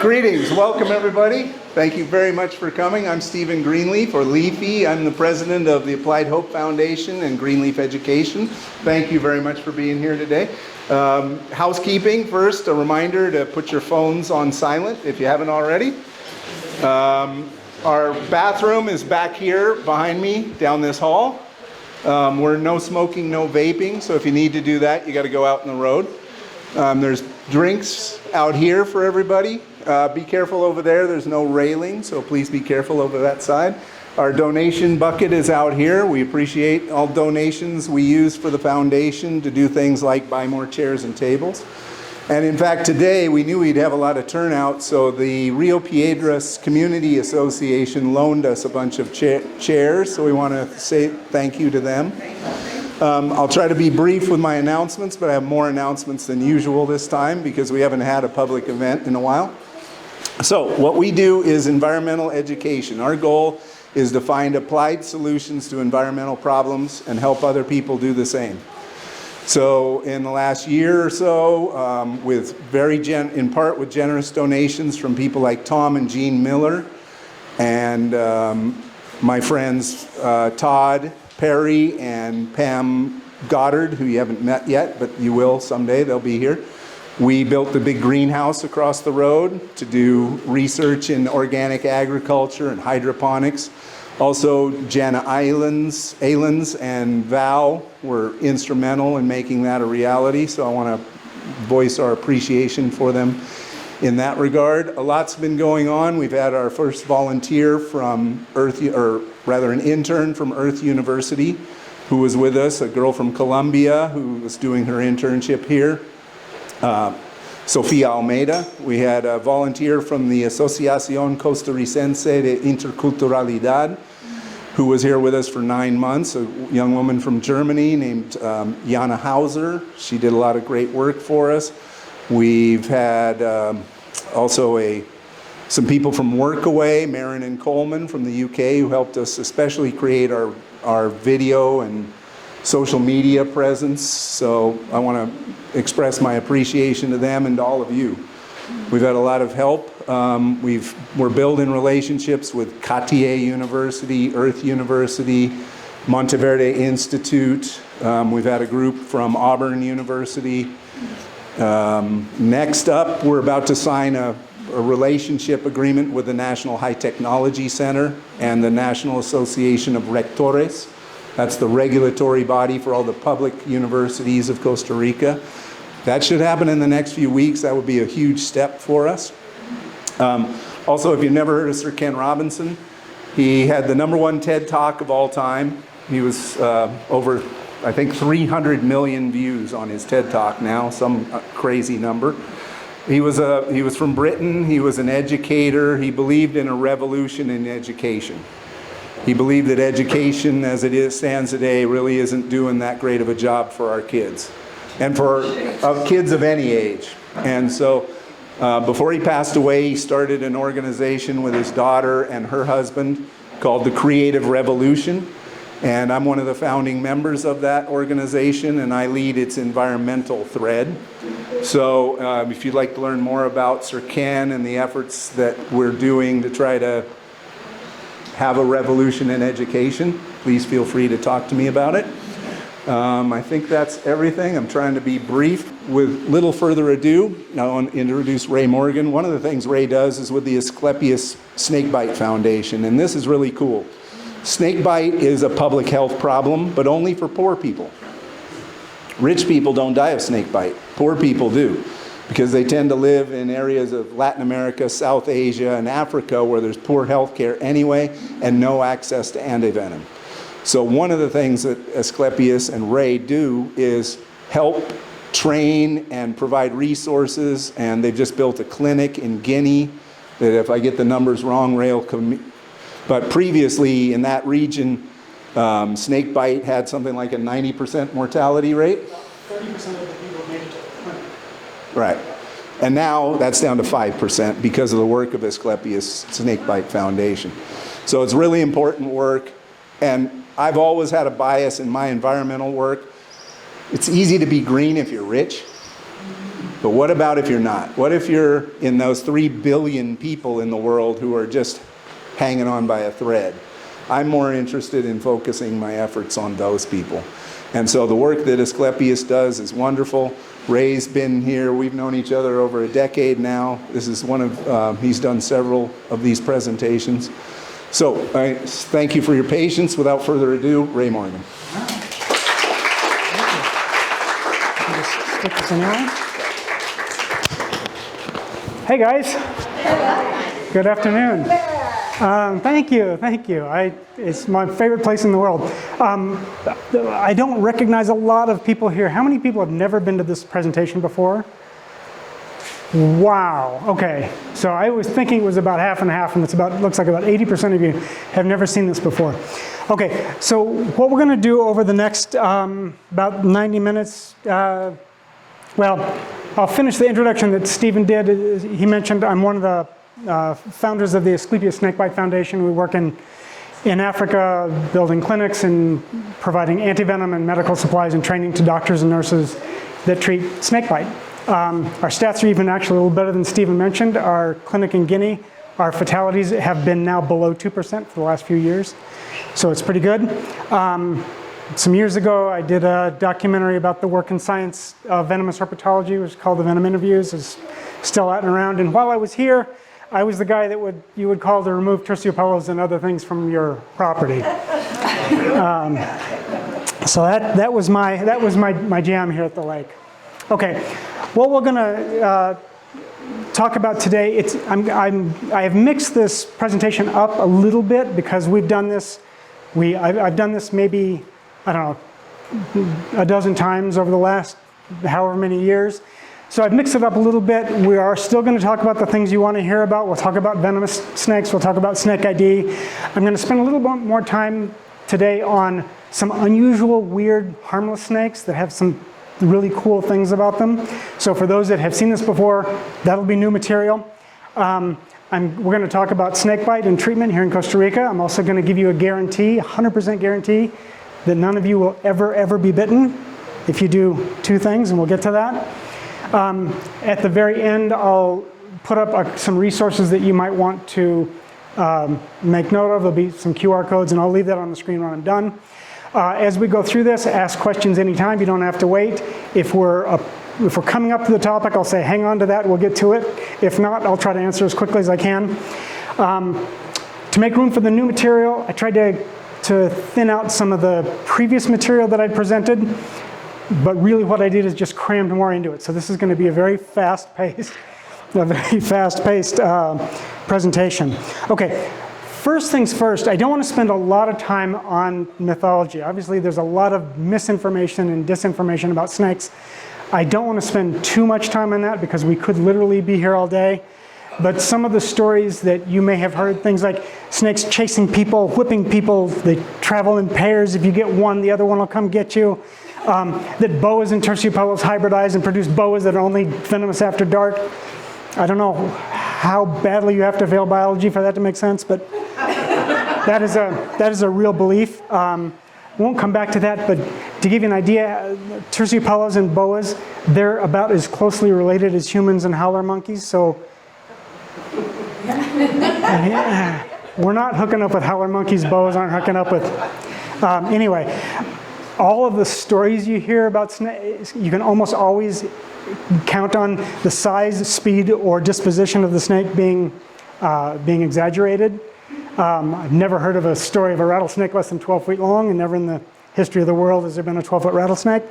Greetings, welcome everybody. Thank you very much for coming. I'm Stephen Greenleaf, or Leafy. I'm the president of the Applied Hope Foundation and Greenleaf Education. Thank you very much for being here today. Housekeeping first, a reminder to put your phones on silent if you haven't already. Our bathroom is back here behind me down this hall. We're no smoking, no vaping, so if you need to do that, you got to go out in the road. There's drinks out here for everybody. Be careful over there. There's no railing, so please be careful over that side. Our donation bucket is out here. We appreciate all donations we use for the foundation to do things like buy more chairs and tables. And in fact, today we knew we'd have a lot of turnout, so the Rio Piedras Community Association loaned us a bunch of chairs, so we want to say thank you to them. I'll try to be brief with my announcements, but I have more announcements than usual this time because we haven't had a public event in a while. So what we do is environmental education. Our goal is to find applied solutions to environmental problems and help other people do the same. So in the last year or so, in part with generous donations from people like Tom and Jean Miller and my friends Todd Perry and Pam Goddard, who you haven't met yet, but you will someday, they'll be here. We built the big greenhouse across the road to do research in organic agriculture and hydroponics. Also, Jana Eilens and Val were instrumental in making that a reality, so I want to voice our appreciation for them in that regard. A lot's been going on. We've had our first volunteer from an intern from Earth University who was with us, a girl from Colombia who was doing her internship here. Sofia Almeida. We had a volunteer from the Asociación Costarricense de Interculturalidad who was here with us for 9 months, a young woman from Germany named Jana Hauser. She did a lot of great work for us. We've had also some people from Workaway, Marin and Coleman from the UK, who helped us especially create our video and social media presence. So I want to express my appreciation to them and to all of you. We've had a lot of help. We're building relationships with Cartier University, Earth University, Monteverde Institute. We've had a group from Auburn University. Next up, we're about to sign a relationship agreement with the National High Technology Center and the National Association of Rectores. That's the regulatory body for all the public universities of Costa Rica. That should happen in the next few weeks. That would be a huge step for us. Also, if you've never heard of Sir Ken Robinson, he had the #1 TED Talk of all time. He was over, I think, 300 million views on his TED Talk now, some crazy number. He was from Britain. He was an educator. He believed in a revolution in education. He believed that education as it stands today really isn't doing that great of a job for our kids and for kids of any age. And so before he passed away, he started an organization with his daughter and her husband called the Creative Revolution. And I'm one of the founding members of that organization, and I lead its environmental thread. So if you'd like to learn more about Sir Ken and the efforts that we're doing to try to have a revolution in education, please feel free to talk to me about it. I think that's everything. I'm trying to be brief. With little further ado, I want to introduce Ray Morgan. One of the things Ray does is with the Asclepius Snakebite Foundation, and this is really cool. Snakebite is a public health problem, but only for poor people. Rich people don't die of snakebite. Poor people do, because they tend to live in areas of Latin America, South Asia, and Africa where there's poor health care anyway and no access to antivenom. So one of the things that Asclepius and Ray do is help train and provide resources, and they've just built a clinic in Guinea that, if I get the numbers wrong, Ray will come. But previously in that region, snakebite had something like a 90% mortality rate. 30% of the people made it to the clinic. Right. And now that's down to 5% because of the work of Asclepius Snakebite Foundation. So it's really important work. And I've always had a bias in my environmental work. It's easy to be green if you're rich. But what about if you're not? What if you're in those 3 billion people in the world who are just hanging on by a thread? I'm more interested in focusing my efforts on those people. And so the work that Asclepius does is wonderful. Ray's been here. We've known each other over a decade now. This is one of, he's done several of these presentations. So I thank you for your patience. Without further ado, Ray Morgan. Just stick this in there. Hey guys. Good afternoon. Thank you. It's my favorite place in the world. I don't recognize a lot of people here. How many people have never been to this presentation before? Wow. Okay. So I was thinking it was about half and half, and looks like about 80% of you have never seen this before. Okay. So what we're going to do over the next about 90 minutes. Well, I'll finish the introduction that Stephen did. He mentioned I'm one of the founders of the Asclepius Snakebite Foundation. We work in Africa, building clinics and providing antivenom and medical supplies and training to doctors and nurses that treat snakebite. Our stats are even actually a little better than Stephen mentioned. Our clinic in Guinea, our fatalities have been now below 2% for the last few years. So it's pretty good. Some years ago, I did a documentary about the work in science of venomous herpetology. It was called The Venom Interviews. It's still out and around. And while I was here, I was the guy that you would call to remove terciopellos and other things from your property. So that was my jam here at the lake. Okay, what we're going to talk about today, I have mixed this presentation up a little bit because we've done this. I've done this maybe, I don't know, a dozen times over the last however many years. So I've mixed it up a little bit. We are still going to talk about the things you want to hear about. We'll talk about venomous snakes. We'll talk about snake ID. I'm going to spend a little bit more time today on some unusual, weird, harmless snakes that have some really cool things about them. So for those that have seen this before, that'll be new material. We're going to talk about snakebite and treatment here in Costa Rica. I'm also going to give you a guarantee, 100% guarantee, that none of you will ever be bitten if you do 2 things, and we'll get to that. At the very end, I'll put up some resources that you might want to make note of. There'll be some QR codes, and I'll leave that on the screen when I'm done. As we go through this, ask questions anytime. You don't have to wait. If we're coming up to the topic, I'll say hang on to that. We'll get to it. If not, I'll try to answer as quickly as I can. To make room for the new material, I tried to thin out some of the previous material that I'd presented. But really what I did is just crammed more into it. So this is going to be a very fast-paced presentation. Okay, first things first, I don't want to spend a lot of time on mythology. Obviously, there's a lot of misinformation and disinformation about snakes. I don't want to spend too much time on that because we could literally be here all day. But some of the stories that you may have heard, things like snakes chasing people, whipping people, they travel in pairs. If you get one, the other one will come get you. That boas and terciopellos hybridize and produce boas that are only venomous after dark. I don't know how badly you have to fail biology for that to make sense, but that is a real belief. Won't come back to that, but to give you an idea, terciopellos and boas, they're about as closely related as humans and howler monkeys, so yeah, we're not hooking up with howler monkeys, boas aren't hooking up with. Anyway, all of the stories you hear about snakes, you can almost always count on the size, speed, or disposition of the snake being exaggerated. I've never heard of a story of a rattlesnake less than 12 feet long, and never in the history of the world has there been a 12-foot rattlesnake.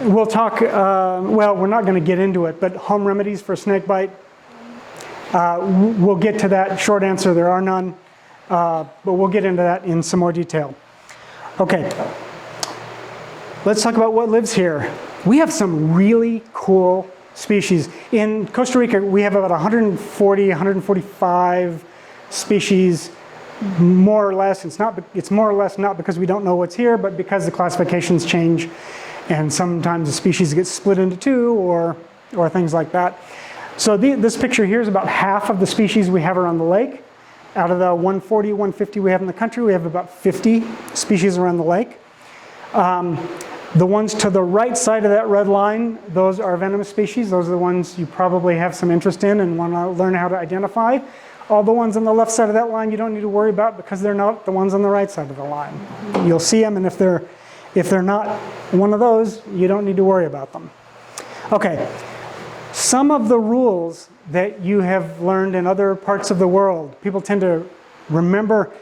We'll talk, well, we're not going to get into it, but home remedies for snake bite. We'll get to that. Short answer, there are none, but we'll get into that in some more detail. Okay, let's talk about what lives here. We have some really cool species. In Costa Rica, we have about 140, 145 species, more or less. It's more or less not because we don't know what's here, but because the classifications change, and sometimes the species get split into 2 or things like that. So this picture here is about half of the species we have around the lake. Out of the 140, 150 we have in the country, we have about 50 species around the lake. The ones to the right side of that red line, those are venomous species. Those are the ones you probably have some interest in and want to learn how to identify. All the ones on the left side of that line you don't need to worry about because they're not the ones on the right side of the line. You'll see them, and if they're not one of those, you don't need to worry about them. Okay, some of the rules that you have learned in other parts of the world, people tend to remember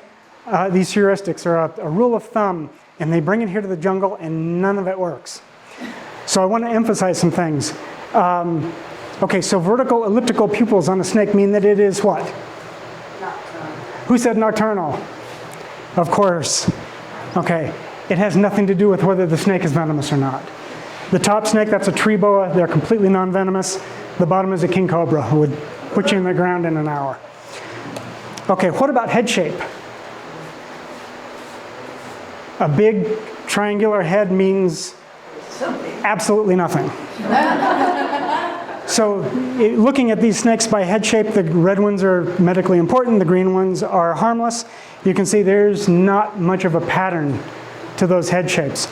these heuristics or a rule of thumb, and they bring it here to the jungle and none of it works. So I want to emphasize some things. Okay, so vertical elliptical pupils on a snake mean that it is what? Nocturnal. Who said nocturnal? Of course. Okay, it has nothing to do with whether the snake is venomous or not. The top snake, that's a tree boa. They're completely non-venomous. The bottom is a king cobra who would put you in the ground in an hour. Okay, what about head shape? A big triangular head means absolutely nothing. So looking at these snakes by head shape, the red ones are medically important, the green ones are harmless. You can see there's not much of a pattern to those head shapes.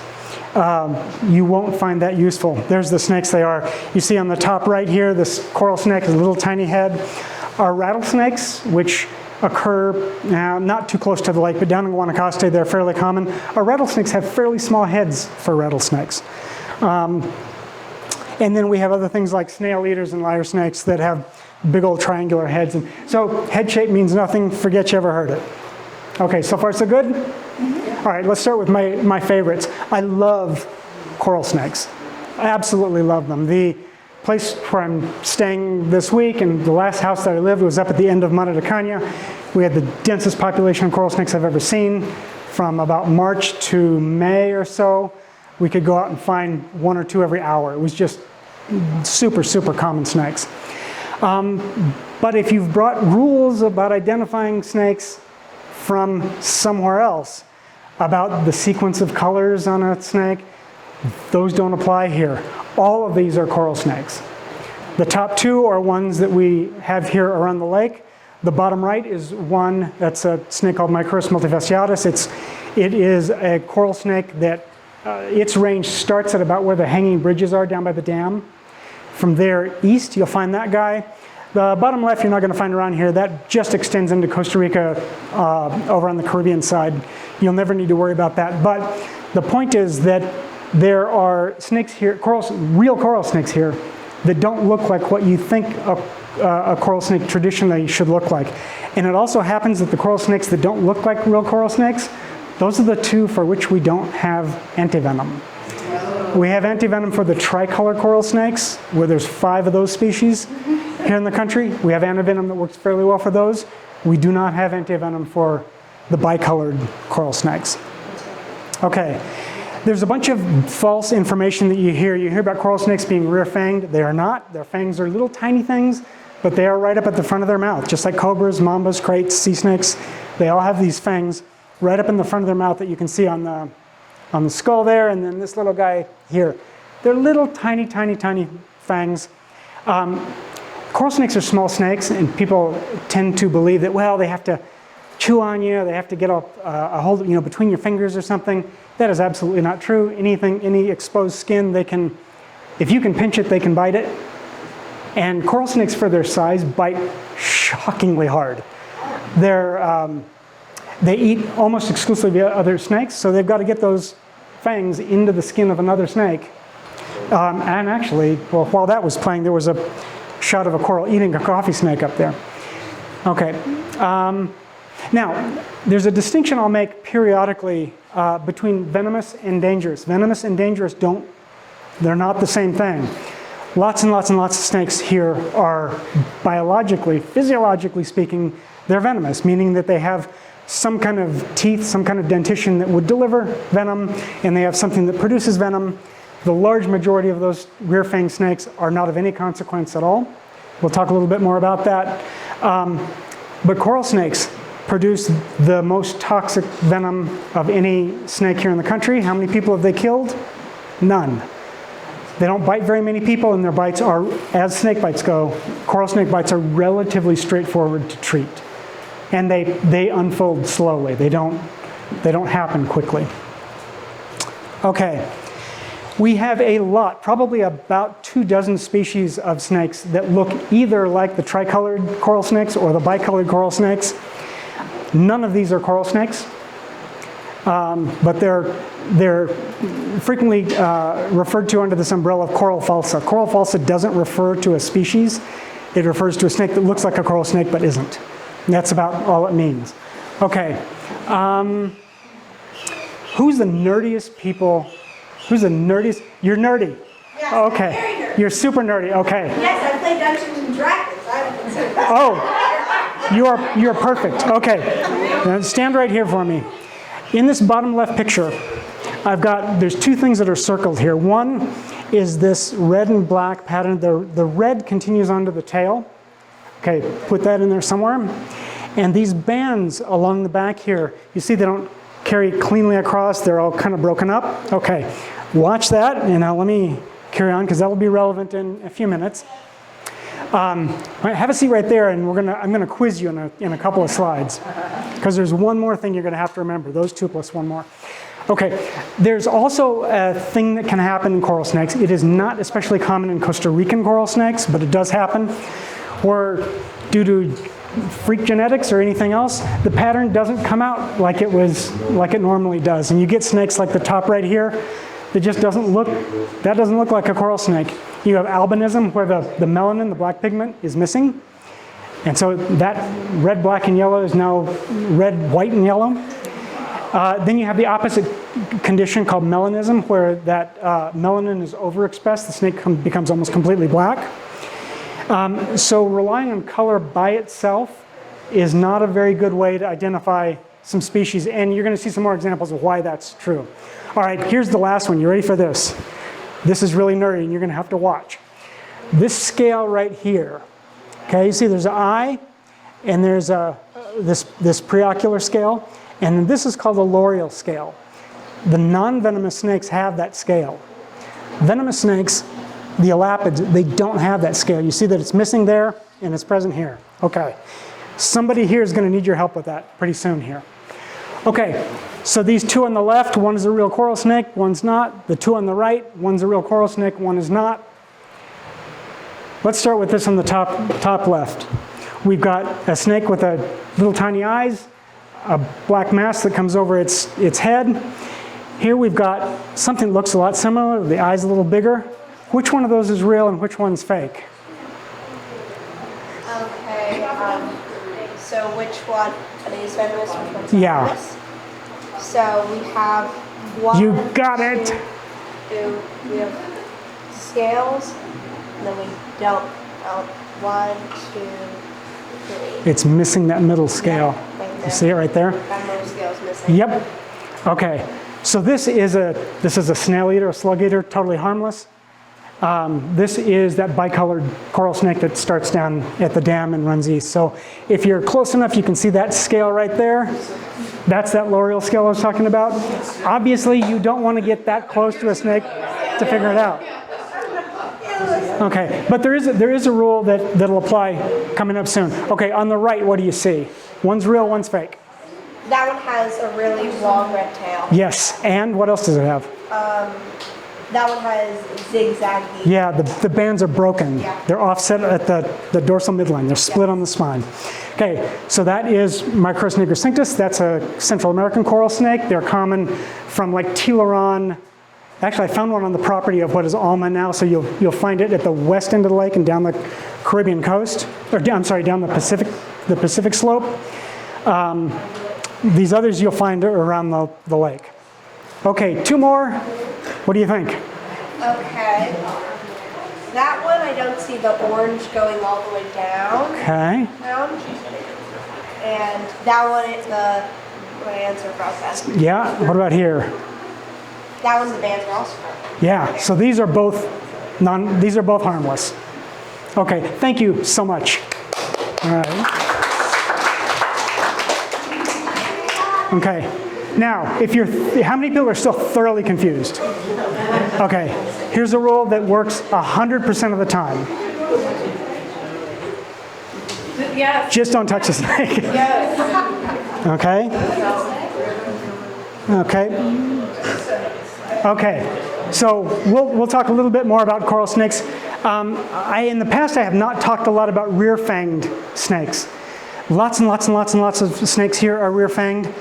You won't find that useful. There's the snakes they are. You see on the top right here, this coral snake has a little tiny head. Our rattlesnakes, which occur now not too close to the lake, but down in Guanacaste, they're fairly common. Our rattlesnakes have fairly small heads for rattlesnakes. And then we have other things like snail eaters and lyre snakes that have big old triangular heads. And so head shape means nothing. Forget you ever heard it. Okay, so far so good? All right, let's start with my favorites. I love coral snakes. I absolutely love them. The place where I'm staying this week and the last house that I lived was up at the end of Mata de Caña. We had the densest population of coral snakes I've ever seen. From about March to May or so, we could go out and find one or two every hour. It was just super, super common snakes. But if you've brought rules about identifying snakes from somewhere else, about the sequence of colors on a snake, those don't apply here. All of these are coral snakes. The top two are ones that we have here around the lake. The bottom right is one that's a snake called Micrurus multifasciatus. It is a coral snake that its range starts at about where the hanging bridges are down by the dam. From there east, you'll find that guy. The bottom left, you're not going to find around here. That just extends into Costa Rica over on the Caribbean side. You'll never need to worry about that. But the point is that there are snakes here, real coral snakes here, that don't look like what you think a coral snake traditionally should look like. And it also happens that the coral snakes that don't look like real coral snakes, those are the two for which we don't have antivenom. We have antivenom for the tricolor coral snakes, where there's 5 of those species here in the country. We have antivenom that works fairly well for those. We do not have antivenom for the bicolored coral snakes. Okay, there's a bunch of false information that you hear. You hear about coral snakes being rear-fanged. They are not. Their fangs are little tiny things, but they are right up at the front of their mouth, just like cobras, mambas, kraits, sea snakes. They all have these fangs right up in the front of their mouth that you can see on the skull there, and then this little guy here. They're little tiny, tiny, tiny fangs. Coral snakes are small snakes, and people tend to believe that, well, they have to chew on you, they have to get a hold, between your fingers or something. That is absolutely not true. Any exposed skin, if you can pinch it, they can bite it. And coral snakes, for their size, bite shockingly hard. They eat almost exclusively other snakes, so they've got to get those fangs into the skin of another snake. And actually, well, while that was playing, there was a shot of a coral eating a coffee snake up there. Okay. Now, there's a distinction I'll make periodically between venomous and dangerous. Venomous and dangerous they're not the same thing. Lots and lots and lots of snakes here are biologically, physiologically speaking, they're venomous, meaning that they have some kind of teeth, some kind of dentition that would deliver venom, and they have something that produces venom. The large majority of those rear-fanged snakes are not of any consequence at all. We'll talk a little bit more about that. But coral snakes produce the most toxic venom of any snake here in the country. How many people have they killed? None. They don't bite very many people, and their bites are, as snake bites go, coral snake bites are relatively straightforward to treat. And they unfold slowly. They don't happen quickly. Okay. We have a lot, probably about 24 species of snakes that look either like the tricolored coral snakes or the bicolored coral snakes. None of these are coral snakes, but they're frequently referred to under this umbrella of coral falsa. Coral falsa doesn't refer to a species. It refers to a snake that looks like a coral snake but isn't. And that's about all it means. Okay. Who's the nerdiest people? Who's the nerdiest? You're nerdy. Yes, Okay. I'm very nerdy. You're super nerdy. Okay. Yes, I play Dungeons and Dragons. I would consider that. Oh, you're perfect. Okay. Now stand right here for me. In this bottom left picture, there's two things that are circled here. One is this red and black pattern. The red continues onto the tail. Okay, put that in there somewhere. And these bands along the back here, you see they don't carry cleanly across. They're all kind of broken up. Okay, watch that. And now let me carry on because that will be relevant in a few minutes. All right, have a seat right there, and I'm gonna quiz you in a couple of slides, because there's one more thing you're gonna have to remember. Those two plus one more. Okay, there's also a thing that can happen in coral snakes. It is not especially common in Costa Rican coral snakes, but it does happen, where due to freak genetics or anything else, the pattern doesn't come out like it normally does, and you get snakes like the top right here that just doesn't look like a coral snake. You have albinism, where the melanin, the black pigment, is missing. And so that red, black, and yellow is now red, white, and yellow. Then you have the opposite condition called melanism, where that melanin is overexpressed. The snake becomes almost completely black. So relying on color by itself is not a very good way to identify some species. And you're going to see some more examples of why that's true. All right, here's the last one. You ready for this? This is really nerdy, and you're going to have to watch. This scale right here, okay, you see there's an eye, and there's this preocular scale, and this is called the L'Oreal scale. The non-venomous snakes have that scale. Venomous snakes, the elapids, they don't have that scale. You see that it's missing there, and it's present here. Okay, somebody here is going to need your help with that pretty soon here. Okay, so these two on the left, one is a real coral snake, one's not. The two on the right, one's a real coral snake, one is not. Let's start with this on the top left. We've got a snake with a little tiny eyes, a black mask that comes over its head. Here we've got something that looks a lot similar, the eye's a little bigger. Which one of those is real and which one's fake? Okay, so which one are these venomous? Which one's Yeah. venomous? So we have one. You got it. We have scales, and then we don't. 1, 2, 3. It's missing that middle scale. Right there. You see it right there? That middle scale's missing. Yep. Okay. So this is a snail eater, a slug eater, totally harmless. This is that bicolored coral snake that starts down at the dam and runs east. So if you're close enough, you can see that scale right there. That's that L'Oreal scale I was talking about. Obviously, you don't want to get that close to a snake to figure it out. Okay, but there is a rule that'll apply coming up soon. Okay, on the right, what do you see? One's real, one's fake. That one has a really long red tail. Yes, and what else does it have? That one has zigzaggy. Yeah, the bands are broken. Yeah. They're offset at the dorsal midline. They're split on the spine. Okay, so that is Micros nigricinctus. That's a Central American coral snake. They're common from like Tiburon. Actually, I found one on the property of what is Alma now, so you'll find it at the west end of the lake and down the Caribbean coast, or down the Pacific slope. These others you'll find around the lake. Okay, two more. What do you think? Okay. That one, I don't see the orange going all the way down. Okay. And that one, it's the bands are broken. Yeah, what about here? That one's the bands are also broken. Yeah, so these are both harmless. Okay, thank you so much. All right. Okay. Now, how many people are still thoroughly confused? Okay, here's a rule that works 100% of the time. Yes. Just don't touch the snake. Yes. Okay? Okay. Okay. So we'll talk a little bit more about coral snakes. In the past, I have not talked a lot about rear-fanged snakes. Lots and lots and lots and lots of snakes here are rear-fanged.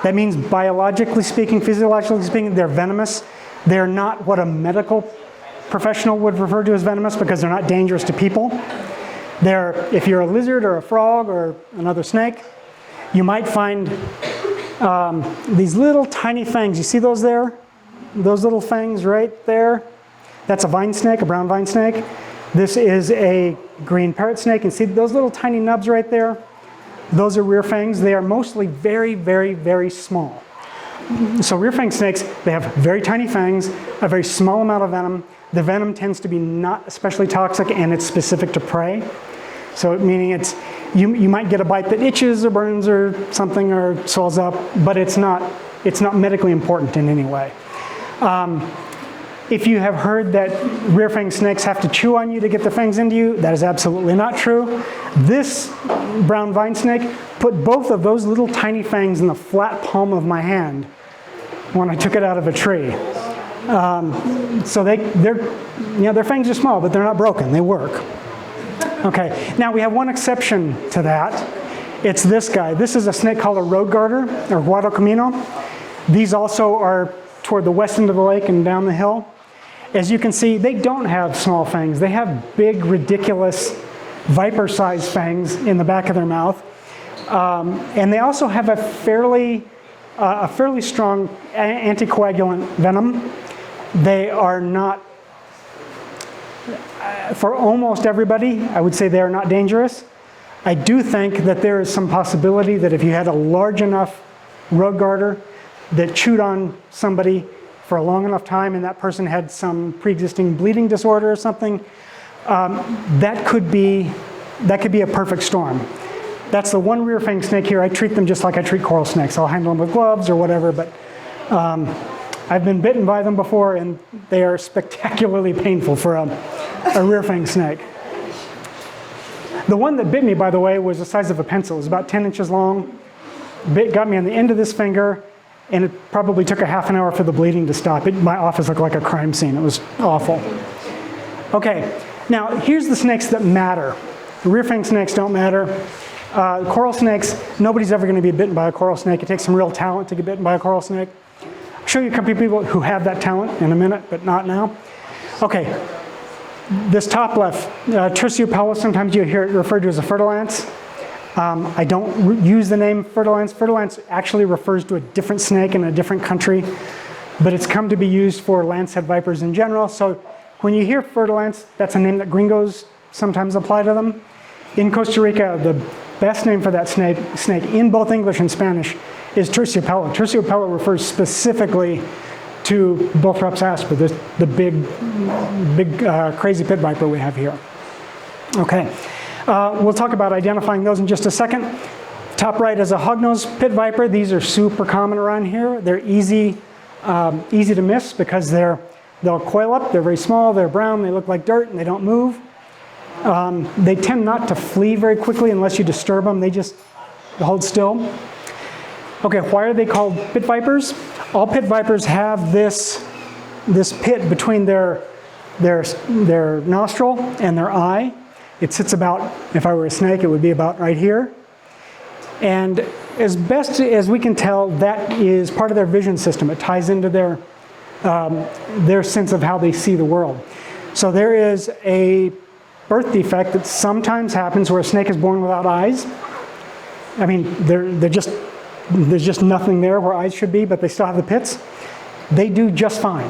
That means biologically speaking, physiologically speaking, they're venomous. They're not what a medical professional would refer to as venomous because they're not dangerous to people. If you're a lizard or a frog or another snake, you might find these little tiny fangs. You see those there? Those little fangs right there? That's a vine snake, a brown vine snake. This is a green parrot snake. And see those little tiny nubs right there? Those are rear fangs. They are mostly very, very, very small. So rear fang snakes, they have very tiny fangs, a very small amount of venom. The venom tends to be not especially toxic, and it's specific to prey. So meaning you might get a bite that itches or burns or something or swells up, but it's not medically important in any way. If you have heard that rear fang snakes have to chew on you to get the fangs into you, that is absolutely not true. This brown vine snake put both of those little tiny fangs in the flat palm of my hand when I took it out of a tree. So their fangs are small, but they're not broken. They work. Okay, now we have one exception to that. It's this guy. This is a snake called a road garter, or guadalcamino. These also are toward the west end of the lake and down the hill. As you can see, they don't have small fangs. They have big, ridiculous, viper-sized fangs in the back of their mouth. And they also have a fairly strong anticoagulant venom. They are not, for almost everybody, I would say they are not dangerous. I do think that there is some possibility that if you had a large enough road garter that chewed on somebody for a long enough time and that person had some pre-existing bleeding disorder or something, that could be a perfect storm. That's the one rear fang snake here. I treat them just like I treat coral snakes. I'll handle them with gloves or whatever, but I've been bitten by them before and they are spectacularly painful for a rear fang snake. The one that bit me, by the way, was the size of a pencil. It was about 10 inches long. Got me on the end of this finger, and it probably took a half an hour for the bleeding to stop. My office looked like a crime scene. It was awful. Okay, now here's the snakes that matter. The rear fang snakes don't matter. Coral snakes, nobody's ever going to be bitten by a coral snake. It takes some real talent to get bitten by a coral snake. I'll show you a couple of people who have that talent in a minute, but not now. Okay, this top left, Terciopellis, sometimes you hear it referred to as a fertilance. I don't use the name fertilance. Fertilance actually refers to a different snake in a different country, but it's come to be used for lancehead vipers in general. So when you hear fertilance, that's a name that gringos sometimes apply to them. In Costa Rica, the best name for that snake in both English and Spanish is Terciopella. Terciopella refers specifically to Bullthrops asper, the big crazy pit viper we have here. Okay. We'll talk about identifying those in just a second. Top right is a hognose pit viper. These are super common around here. They're easy to miss because they'll coil up. They're very small. They're brown. They look like dirt, and they don't move. They tend not to flee very quickly unless you disturb them. They just hold still. Okay, why are they called pit vipers? All pit vipers have this pit between their nostril and their eye. It sits about, if I were a snake, it would be about right here. And as best as we can tell, that is part of their vision system. It ties into their sense of how they see the world. So there is a birth defect that sometimes happens where a snake is born without eyes. I mean, there's just nothing there where eyes should be, but they still have the pits. They do just fine.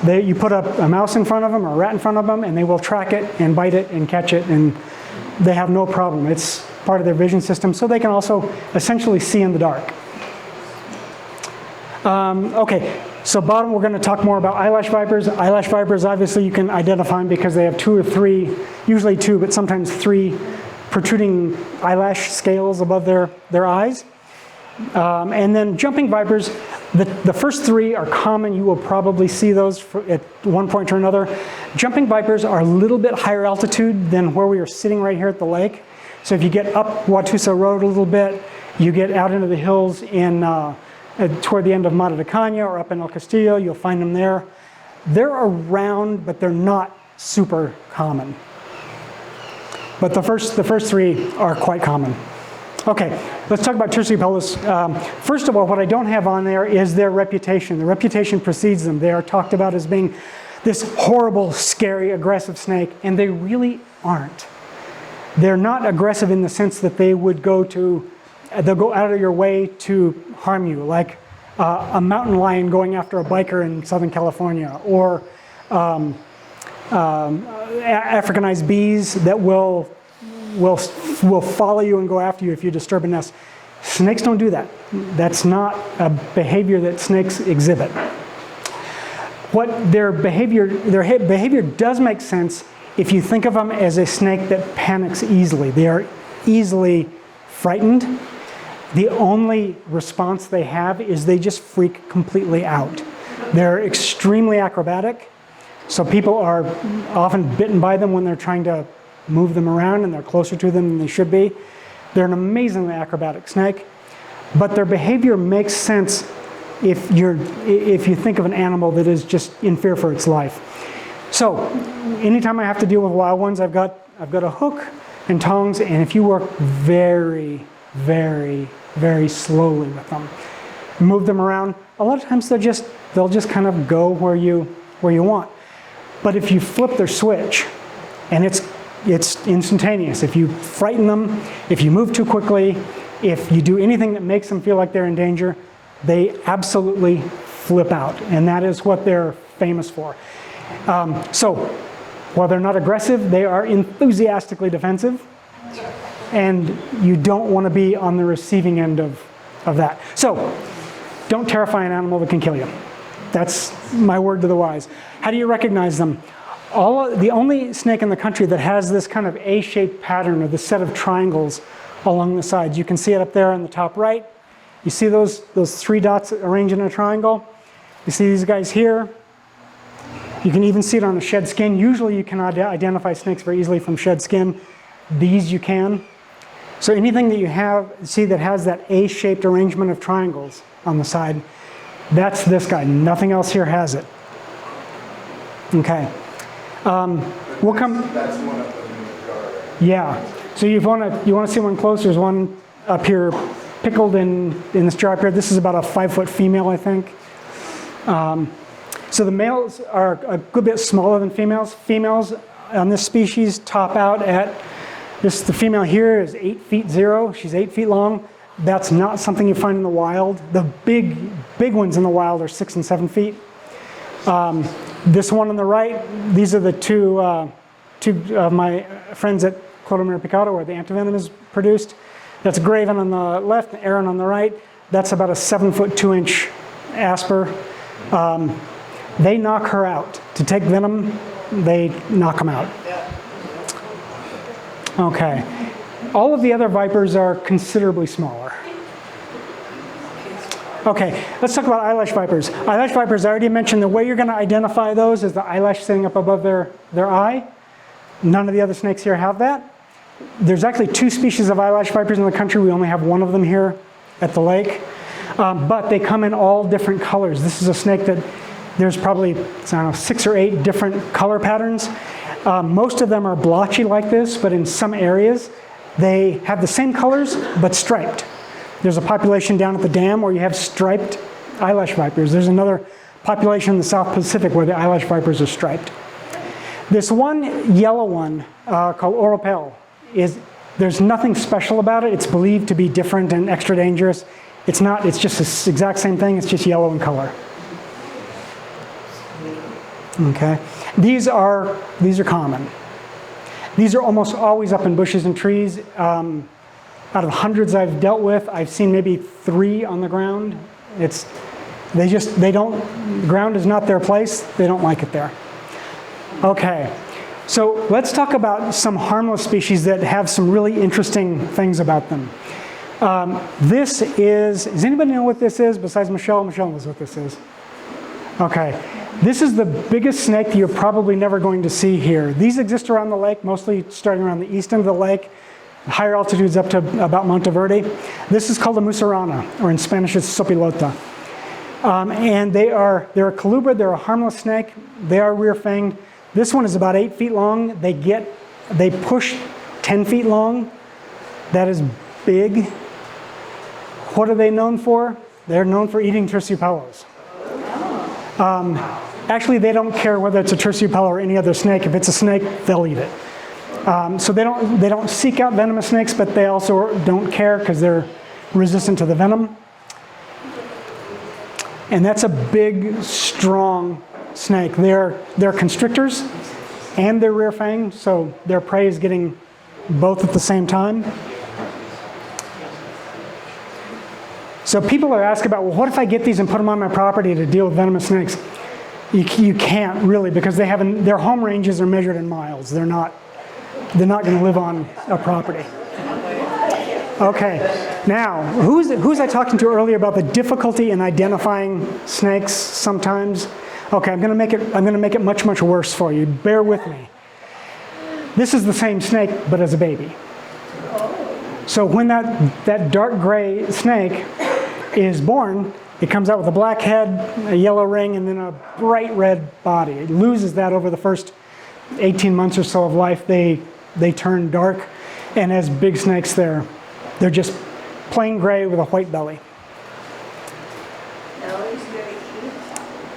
You put a mouse in front of them or a rat in front of them, and they will track it and bite it and catch it, and they have no problem. It's part of their vision system, so they can also essentially see in the dark. Okay, so bottom, we're going to talk more about eyelash vipers. Eyelash vipers, obviously, you can identify them because they have 2 or 3, usually 2, but sometimes 3 protruding eyelash scales above their eyes. And then jumping vipers, the first 3 are common. You will probably see those at one point or another. Jumping vipers are a little bit higher altitude than where we are sitting right here at the lake. So if you get up Watusa Road a little bit, you get out into the hills toward the end of Mata de Caña or up in El Castillo, you'll find them there. They're around, but they're not super common. But the first three are quite common. Okay, let's talk about Terciopelus. First of all, what I don't have on there is their reputation. The reputation precedes them. They are talked about as being this horrible, scary, aggressive snake, and they really aren't. They're not aggressive in the sense that they would they'll go out of your way to harm you, like a mountain lion going after a biker in Southern California, or Africanized bees that will follow you and go after you if you disturb a nest. Snakes don't do that. That's not a behavior that snakes exhibit. What their behavior does make sense if you think of them as a snake that panics easily. They are easily frightened. The only response they have is they just freak completely out. They're extremely acrobatic, so people are often bitten by them when they're trying to move them around and they're closer to them than they should be. They're an amazingly acrobatic snake, but their behavior makes sense if you think of an animal that is just in fear for its life. So anytime I have to deal with wild ones, I've got a hook and tongs, and if you work very, very, very slowly with them, move them around, a lot of times they'll just kind of go where you want. But if you flip their switch, and it's instantaneous. If you frighten them, if you move too quickly, if you do anything that makes them feel like they're in danger, they absolutely flip out, and that is what they're famous for. So while they're not aggressive, they are enthusiastically defensive, and you don't want to be on the receiving end of that. So don't terrify an animal that can kill you. That's my word to the wise. How do you recognize them? The only snake in the country that has this kind of A-shaped pattern, or the set of triangles along the sides. You can see it up there on the top right. You see those three dots arranged in a triangle? You see these guys here? You can even see it on a shed skin. Usually you can identify snakes very easily from shed skin. These you can. So anything that you see that has that A-shaped arrangement of triangles on the side, that's this guy. Nothing else here has it. Okay. We'll come. That's one of them in the jar. Yeah. So you want to see one close? There's one up here, pickled in this jar up here. This is about a 5-foot female, I think. So the males are a good bit smaller than females. Females on this species top out at this. The female here is 8 feet 0. She's 8 feet long. That's not something you find in the wild. The big ones in the wild are 6 and 7 feet. This one on the right, these are the two of my friends at Clodomir picata, where the antivenom is produced. That's Graven on the left, Aaron on the right. That's about a 7-foot 2-inch asper. They knock her out. To take venom, they knock them out. Okay. All of the other vipers are considerably smaller. Okay, let's talk about eyelash vipers. Eyelash vipers, I already mentioned the way you're going to identify those is the eyelash sitting up above their eye. None of the other snakes here have that. There's actually 2 species of eyelash vipers in the country. We only have one of them here at the lake. But they come in all different colors. This is a snake that there's probably, I don't know, 6 or 8 different color patterns. Most of them are blotchy like this, but in some areas they have the same colors but striped. There's a population down at the dam where you have striped eyelash vipers. There's another population in the South Pacific where the eyelash vipers are striped. This one yellow one called Oropel, there's nothing special about it. It's believed to be different and extra dangerous. It's not, it's just the exact same thing, it's just yellow in color. Okay, these are common. These are almost always up in bushes and trees. Out of hundreds I've dealt with, I've seen maybe 3 on the ground. The ground is not their place. They don't like it there. Okay, so let's talk about some harmless species that have some really interesting things about them. Does anybody know what this is besides Michelle? Michelle knows what this is. Okay, this is the biggest snake that you're probably never going to see here. These exist around the lake, mostly starting around the east end of the lake. Higher altitudes up to about Monteverde. This is called a musarana, or in Spanish it's sopilota. And they're a colubrid, they're a harmless snake. They are rear-fanged. This one is about 8 feet long. They push 10 feet long. That is big. What are they known for? They're known for eating terciopellos. Actually, they don't care whether it's a terciopello or any other snake. If it's a snake, they'll eat it. So they don't seek out venomous snakes, but they also don't care because they're resistant to the venom. And that's a big, strong snake. They're constrictors and they're rear fanged, so their prey is getting both at the same time. So people are asking about, well, what if I get these and put them on my property to deal with venomous snakes? You can't really, because their home ranges are measured in miles. They're not going to live on a property. Okay, now who's I talking to earlier about the difficulty in identifying snakes sometimes? Okay, I'm going to make it much, much worse for you. Bear with me. This is the same snake, but as a baby. So when that dark gray snake is born, it comes out with a black head, a yellow ring, and then a bright red body. It loses that over the first 18 months or so of life. They turn dark, and as big snakes, they're just plain gray with a white belly.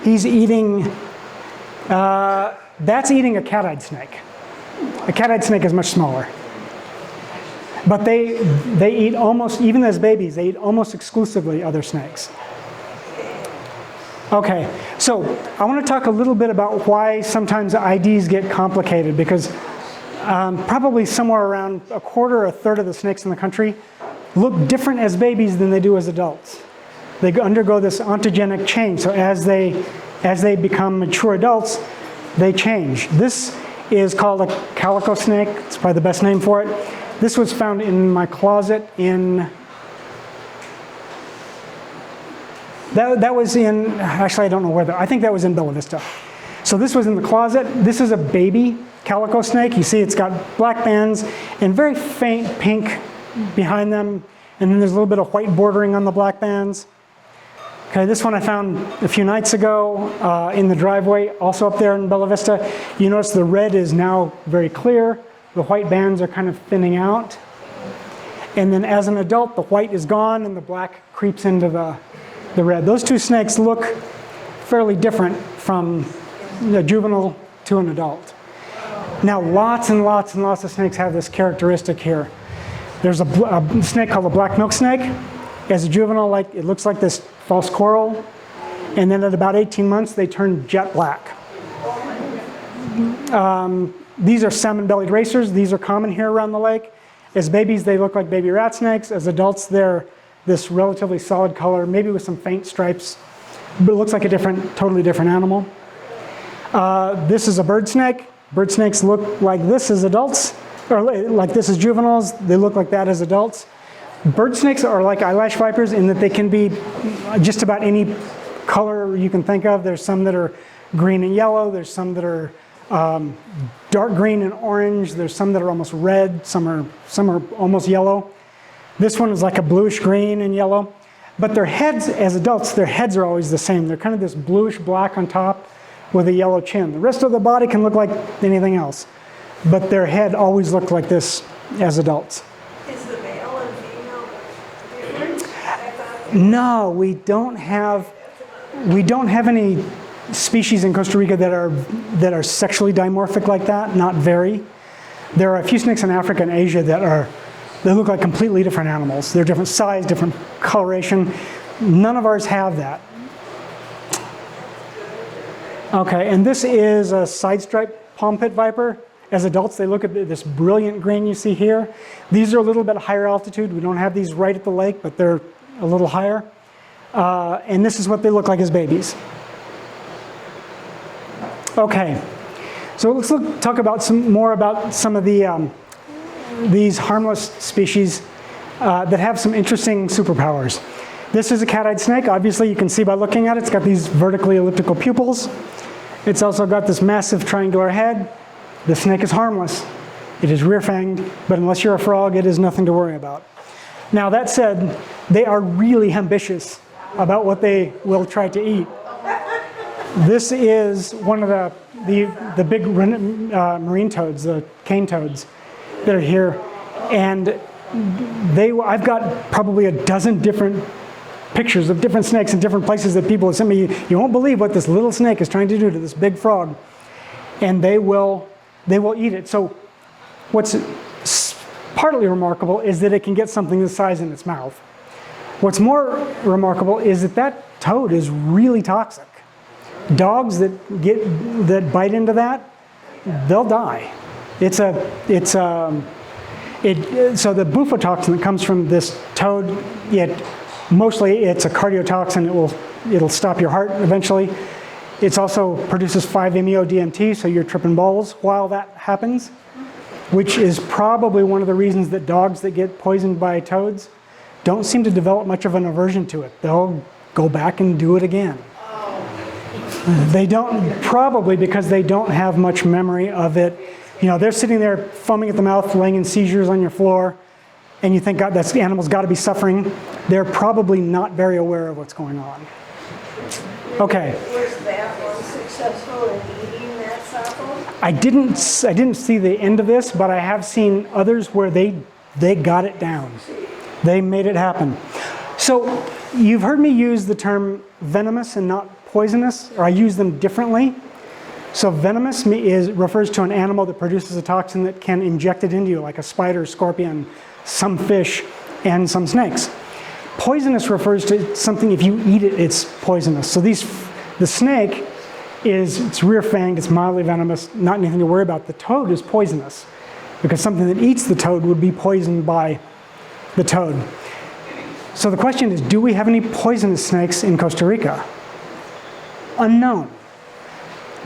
He's eating, that's eating a cat-eyed snake. A cat-eyed snake is much smaller. But they eat almost, even as babies, they eat almost exclusively other snakes. Okay, so I want to talk a little bit about why sometimes IDs get complicated, because probably somewhere around a quarter or a third of the snakes in the country look different as babies than they do as adults. They undergo this ontogenic change, so as they become mature adults, they change. This is called a calico snake. It's probably the best name for it. This was found in my closet in, that was in, actually I don't know where, I think that was in Bella Vista. So this was in the closet. This is a baby calico snake. You see it's got black bands and very faint pink behind them, and then there's a little bit of white bordering on the black bands. Okay, this one I found a few nights ago in the driveway, also up there in Bella Vista. You notice the red is now very clear. The white bands are kind of thinning out. And then as an adult, the white is gone and the black creeps into the red. Those two snakes look fairly different from a juvenile to an adult. Now, lots and lots and lots of snakes have this characteristic here. There's a snake called a black milk snake. As a juvenile, it looks like this false coral. And then at about 18 months, they turn jet black. These are salmon-bellied racers. These are common here around the lake. As babies, they look like baby rat snakes. As adults, they're this relatively solid color, maybe with some faint stripes, but it looks like a totally different animal. This is a bird snake. Bird snakes look like this as adults, or like this as juveniles. They look like that as adults. Bird snakes are like eyelash vipers in that they can be just about any color you can think of. There's some that are green and yellow. There's some that are dark green and orange. There's some that are almost red. Some are almost yellow. This one is like a bluish green and yellow. But their heads, as adults, their heads are always the same. They're kind of this bluish black on top with a yellow chin. The rest of the body can look like anything else. But their head always looked like this as adults. Is the male and female different? No, we don't have any species in Costa Rica that are sexually dimorphic like that, not very. There are a few snakes in Africa and Asia they look like completely different animals. They're different size, different coloration. None of ours have that. Okay, and this is a side stripe palm pit viper. As adults, they look at this brilliant green you see here. These are a little bit higher altitude. We don't have these right at the lake, but they're a little higher. And this is what they look like as babies. Okay, so let's talk about more about some of these harmless species that have some interesting superpowers. This is a cat-eyed snake. Obviously, you can see by looking at it, it's got these vertically elliptical pupils. It's also got this massive triangular head. The snake is harmless. It is rear-fanged, but unless you're a frog, it is nothing to worry about. Now, that said, they are really ambitious about what they will try to eat. This is one of the big marine toads, the cane toads that are here. And I've got probably a dozen different pictures of different snakes in different places that people have sent me. You won't believe what this little snake is trying to do to this big frog. And they will eat it. So what's partly remarkable is that it can get something this size in its mouth. What's more remarkable is that toad is really toxic. Dogs that bite into that, they'll die. So the bufotoxin that comes from this toad, mostly it's a cardiotoxin. It'll stop your heart eventually. It also produces 5-MeO-DMT, so you're tripping balls while that happens, which is probably one of the reasons that dogs that get poisoned by toads don't seem to develop much of an aversion to it. They'll go back and do it again. They don't, probably because they don't have much memory of it. You know, they're sitting there foaming at the mouth, laying in seizures on your floor, and you think, God, that animal's got to be suffering. They're probably not very aware of what's going on. Okay. Was that one successful in eating that sapling? I didn't see the end of this, but I have seen others where they got it down. They made it happen. So you've heard me use the term venomous and not poisonous, or I use them differently. So venomous refers to an animal that produces a toxin that can inject it into you, like a spider, scorpion, some fish, and some snakes. Poisonous refers to something, if you eat it, it's poisonous. So the snake it's rear-fanged, it's mildly venomous, not anything to worry about. The toad is poisonous, because something that eats the toad would be poisoned by the toad. So the question is, do we have any poisonous snakes in Costa Rica? Unknown.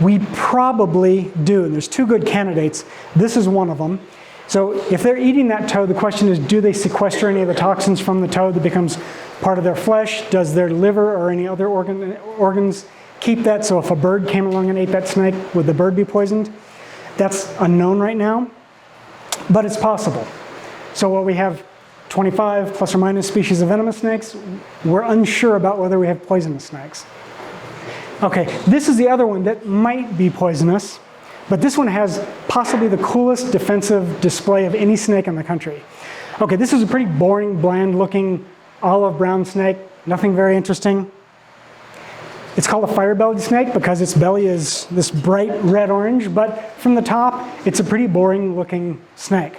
We probably do, and there's two good candidates. This is one of them. So if they're eating that toad, the question is, do they sequester any of the toxins from the toad that becomes part of their flesh? Does their liver or any other organs keep that? So if a bird came along and ate that snake, would the bird be poisoned? That's unknown right now, but it's possible. So while we have 25 plus or minus species of venomous snakes, we're unsure about whether we have poisonous snakes. Okay, this is the other one that might be poisonous, but this one has possibly the coolest defensive display of any snake in the country. Okay, this is a pretty boring, bland-looking olive brown snake, nothing very interesting. It's called a fire-bellied snake because its belly is this bright red-orange, but from the top, it's a pretty boring-looking snake.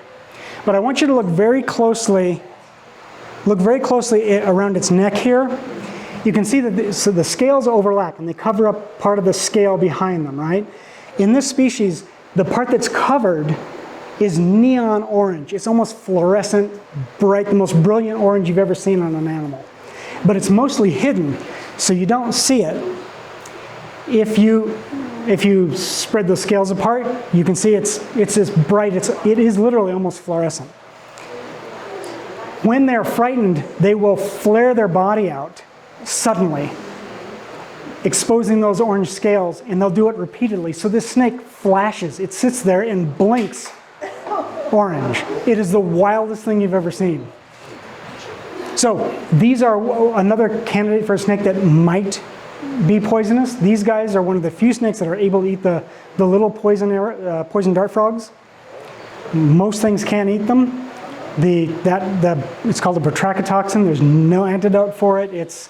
But I want you to look very closely around its neck here. You can see that the scales overlap and they cover up part of the scale behind them, right? In this species, the part that's covered is neon orange. It's almost fluorescent, bright, the most brilliant orange you've ever seen on an animal. But it's mostly hidden, so you don't see it. If you spread the scales apart, you can see it's this bright, it is literally almost fluorescent. When they're frightened, they will flare their body out suddenly, exposing those orange scales, and they'll do it repeatedly. So this snake flashes, it sits there and blinks orange. It is the wildest thing you've ever seen. So these are another candidate for a snake that might be poisonous. These guys are one of the few snakes that are able to eat the little poison dart frogs. Most things can't eat them. It's called a batrachotoxin. There's no antidote for it. It's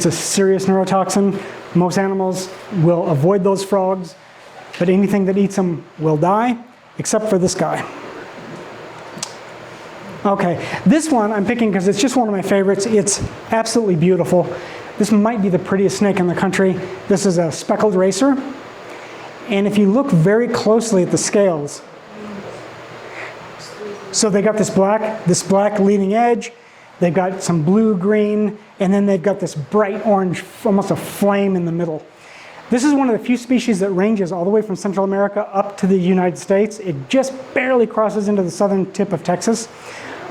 a serious neurotoxin. Most animals will avoid those frogs, but anything that eats them will die, except for this guy. Okay, this one I'm picking because it's just one of my favorites. It's absolutely beautiful. This might be the prettiest snake in the country. This is a speckled racer. And if you look very closely at the scales, so they got this black leading edge, they've got some blue, green, and then they've got this bright orange, almost a flame in the middle. This is one of the few species that ranges all the way from Central America up to the United States. It just barely crosses into the southern tip of Texas.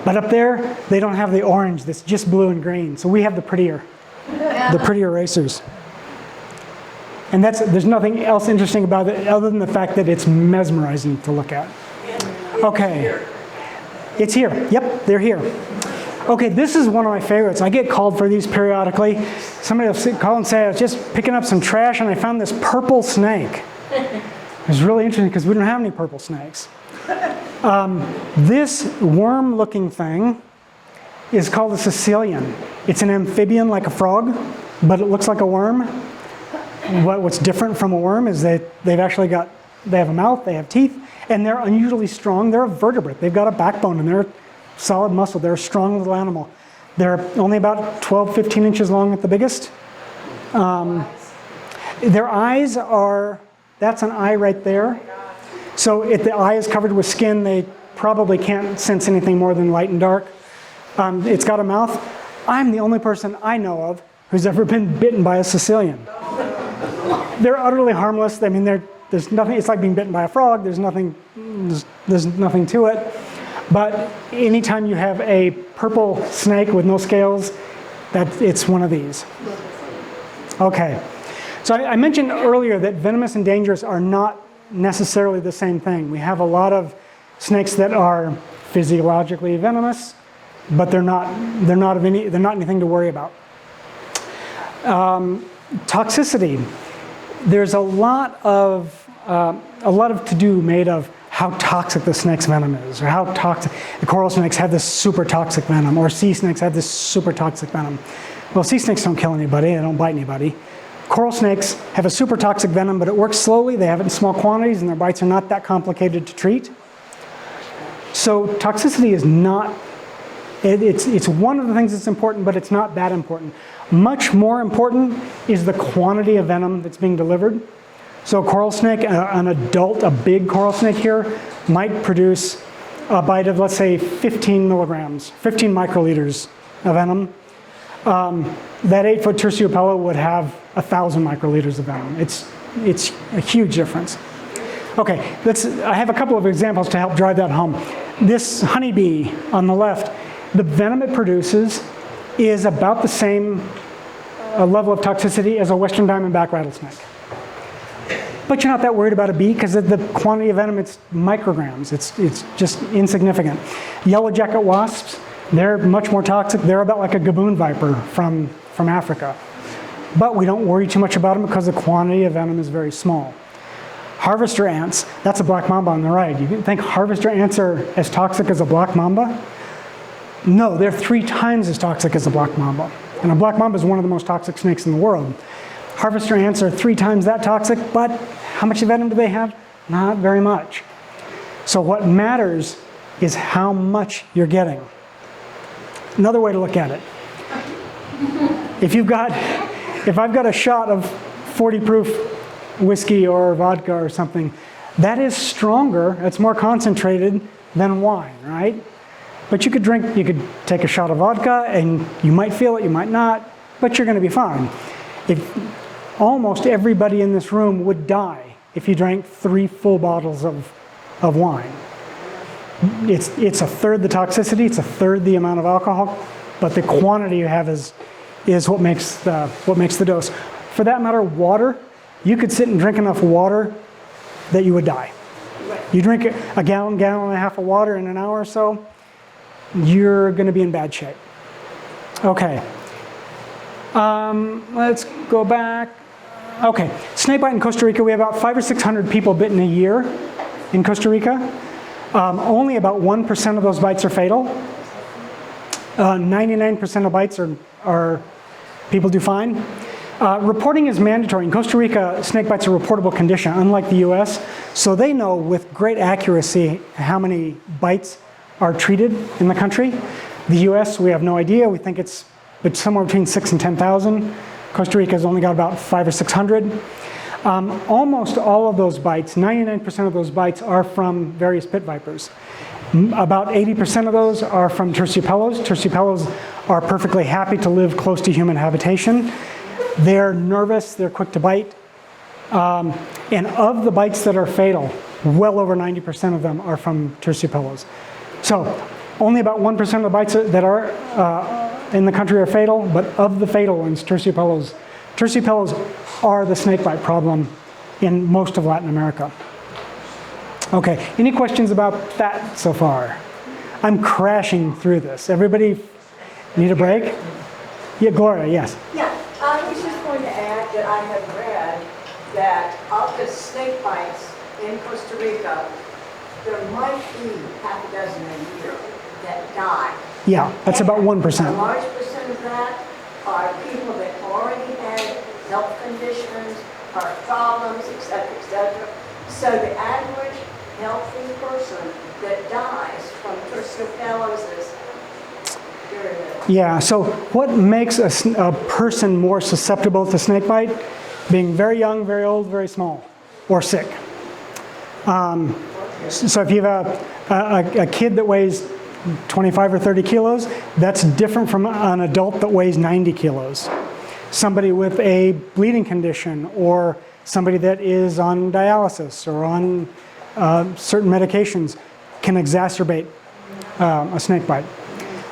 But up there, they don't have the orange, that's just blue and green. So we have the prettier racers. And there's nothing else interesting about it other than the fact that it's mesmerizing to look at. Okay. It's here. Yep, they're here. Okay, this is one of my favorites. I get called for these periodically. Somebody will call and say, I was just picking up some trash and I found this purple snake. It was really interesting because we don't have any purple snakes. This worm-looking thing is called a Sicilian. It's an amphibian like a frog, but it looks like a worm. What's different from a worm is that they have a mouth, they have teeth, and they're unusually strong. They're a vertebrate. They've got a backbone and they're solid muscle. They're a strong little animal. They're only about 12, 15 inches long at the biggest. Their eyes are, that's an eye right there. So if the eye is covered with skin, they probably can't sense anything more than light and dark. It's got a mouth. I'm the only person I know of who's ever been bitten by a Sicilian. They're utterly harmless. I mean, there's nothing. It's like being bitten by a frog. There's nothing to it. But anytime you have a purple snake with no scales, it's one of these. Okay. So I mentioned earlier that venomous and dangerous are not necessarily the same thing. We have a lot of snakes that are physiologically venomous, but they're not anything to worry about. Toxicity. There's a lot of to-do made of how toxic the snake's venom is, or how toxic. The coral snakes have this super toxic venom, or sea snakes have this super toxic venom. Well, sea snakes don't kill anybody, they don't bite anybody. Coral snakes have a super toxic venom, but it works slowly, they have it in small quantities, and their bites are not that complicated to treat. So toxicity is not, it's one of the things that's important, but it's not that important. Much more important is the quantity of venom that's being delivered. So a coral snake, an adult, a big coral snake here, might produce a bite of, let's say, 15 milligrams, 15 microliters of venom. That 8-foot terciopelo would have 1,000 microliters of venom. It's a huge difference. Okay, I have a couple of examples to help drive that home. This honeybee on the left, the venom it produces is about the same level of toxicity as a western diamondback rattlesnake. But you're not that worried about a bee because the quantity of venom, it's micrograms. It's just insignificant. Yellow jacket wasps, they're much more toxic. They're about like a gaboon viper from Africa. But we don't worry too much about them because the quantity of venom is very small. Harvester ants, that's a black mamba on the right. You think harvester ants are as toxic as a black mamba? No, they're 3 times as toxic as a black mamba. And a black mamba is one of the most toxic snakes in the world. Harvester ants are 3 times that toxic, but how much venom do they have? Not very much. So what matters is how much you're getting. Another way to look at it. If I've got a shot of 40 proof whiskey or vodka or something, that is stronger, it's more concentrated than wine, right? But you could take a shot of vodka and you might feel it, you might not, but you're going to be fine. Almost everybody in this room would die if you drank 3 full bottles of wine. It's 1/3 the toxicity, it's 1/3 the amount of alcohol, but the quantity you have is what makes the dose. For that matter, water, you could sit and drink enough water that you would die. You drink a gallon and a half of water in an hour or so, you're going to be in bad shape. Okay. Let's go back. Okay, snakebite in Costa Rica, we have about 500 or 600 people bitten a year in Costa Rica. Only about 1% of those bites are fatal. 99% of bites are people do fine. Reporting is mandatory. In Costa Rica, snake bites are a reportable condition, unlike the US. So they know with great accuracy how many bites are treated in the country. The US, we have no idea. We think it's somewhere between 6,000 and 10,000. Costa Rica's only got about 500 or 600. Almost all of those bites, 99% of those bites are from various pit vipers. About 80% of those are from terciopelos. Terciopelos are perfectly happy to live close to human habitation. They're nervous, they're quick to bite. And of the bites that are fatal, well over 90% of them are from terciopelos. So only about 1% of the bites that are in the country are fatal, but of the fatal ones, terciopelos are the snakebite problem in most of Latin America. Okay, any questions about that so far? I'm crashing through this. Everybody Need a break? Yeah, Gloria, yes. Yeah, I was just going to add that I have read that of the snake bites in Costa Rica, there might be half a dozen a year that die. Yeah, that's about 1%. A large percent of that are people that already had health conditions, heart problems, et cetera, et cetera. So the average healthy person that dies from torsopellosis, very little. Yeah, so what makes a person more susceptible to snake bite? Being very young, very old, very small, or sick. So if you have a kid that weighs 25 or 30 kilos, that's different from an adult that weighs 90 kilos. Somebody with a bleeding condition, or somebody that is on dialysis or on certain medications can exacerbate a snake bite.